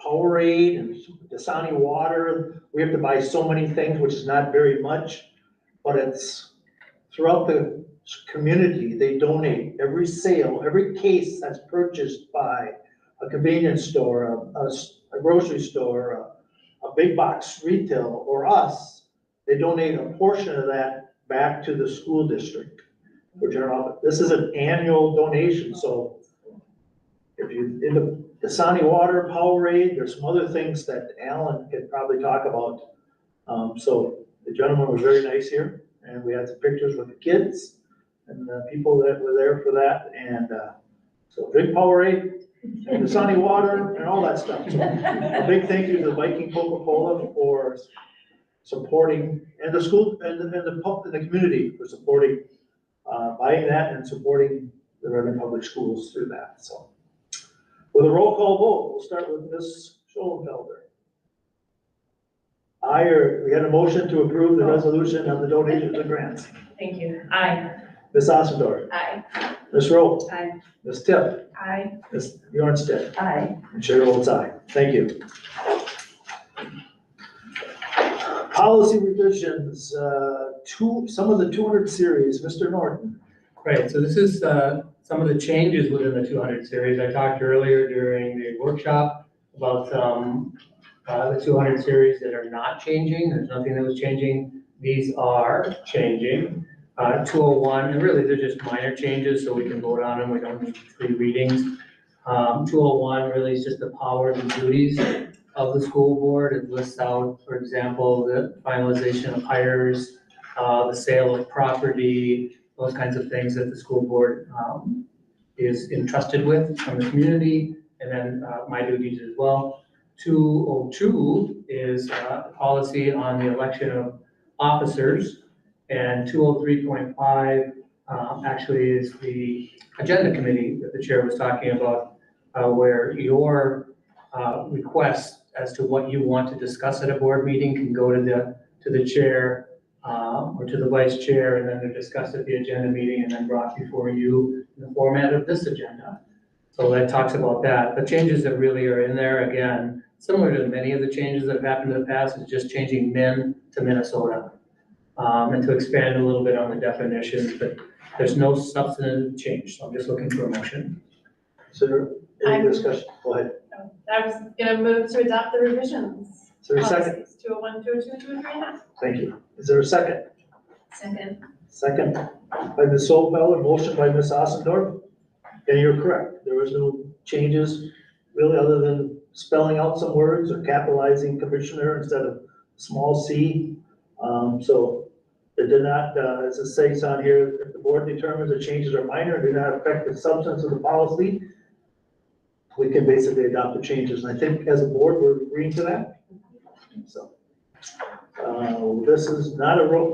Powerade and Dasani water. We have to buy so many things, which is not very much, but it's throughout the community. They donate every sale, every case that's purchased by a convenience store, a grocery store, a big box retail, or us. They donate a portion of that back to the school district for general. This is an annual donation, so if you in the Dasani water, Powerade, there's some other things that Alan could probably talk about. So the gentleman was very nice here, and we had some pictures with the kids and the people that were there for that, and so big Powerade, and Dasani water, and all that stuff. So a big thank you to the Viking Coca-Cola for supporting, and the school, and the community for supporting, buying that and supporting the Redmond Public Schools through that, so. With a roll call vote, we'll start with Ms. Schoenfelder. We had a motion to approve the resolution of the donation of the grants. Thank you. Aye. Ms. Ossendorf. Aye. Ms. Rowe. Aye. Ms. Tiff. Aye. Ms. Bjornsted. Aye. And Chair votes aye. Thank you. Policy revisions, some of the 200 series, Mr. Norton. Right, so this is some of the changes within the 200 series. I talked earlier during the workshop about the 200 series that are not changing. There's nothing that was changing. These are changing. 201, and really they're just minor changes, so we can vote on them. We don't need 3 readings. 201 really is just the powers and duties of the school board. It lists out, for example, the finalization of hires, the sale of property, those kinds of things that the school board is entrusted with from the community, and then my duties as well. 202 is policy on the election of officers, and 203.5 actually is the agenda committee that the chair was talking about, where your requests as to what you want to discuss at a board meeting can go to the chair or to the vice chair, and then they're discussed at the agenda meeting and then brought before you in the format of this agenda. So that talks about that. The changes that really are in there, again, similar to many of the changes that have happened in the past, is just changing Min to Minnesota. And to expand a little bit on the definitions, but there's no substantive change, so I'm just looking for a motion. So any discussion? Go ahead. I was gonna move to adopt the revisions. Is there a second? Policies, 201, 202, 203. Thank you. Is there a second? Second. Second by Ms. Solfelder, motion by Ms. Ossendorf. And you're correct. There was no changes really other than spelling out some words or capitalizing commissioner instead of small c. So It did not, as it states on here, if the board determines the changes are minor and do not affect the substance of the policy, we can basically adopt the changes. And I think as a board, we're agreeing to that. So, this is not a roll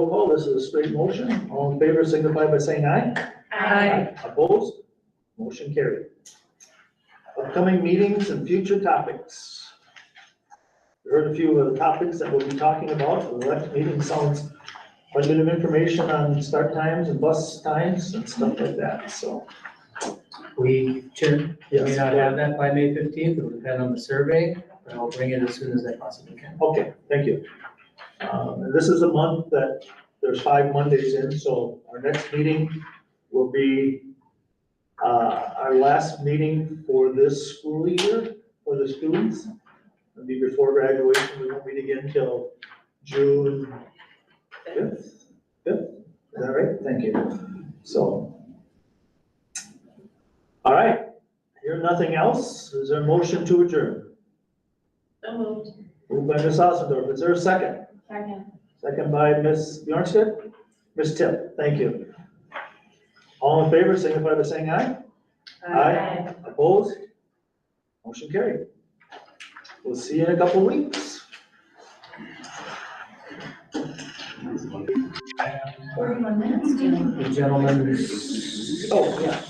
call, this is a straight motion. All in favor signify by saying aye. Opposed? Motion carried. Upcoming meetings and future topics. We heard a few of the topics that we'll be talking about. The next meeting sounds quite a bit of information on start times and bus times and stuff like that, so. We may Yes. not have that by May 15th, it will depend on the survey, but I'll bring it as soon as I possibly can. Okay, thank you. And this is a month that there's 5 Mondays in, so our next meeting will be our last meeting for this school year for the students. It'll be before graduation. We won't meet again till June 5th. Is that right? Thank you. So, all right. Hearing nothing else, is there a motion to adjourn? So moved. Moved by Ms. Ossendorf. Is there a second? Second. Second by Ms. Bjornstedt? Ms. Tip, thank you. All in favor, signify by saying aye. Aye. Opposed? Motion carried. We'll see you in a couple weeks. 41 minutes, do you? The gentleman Oh, yeah.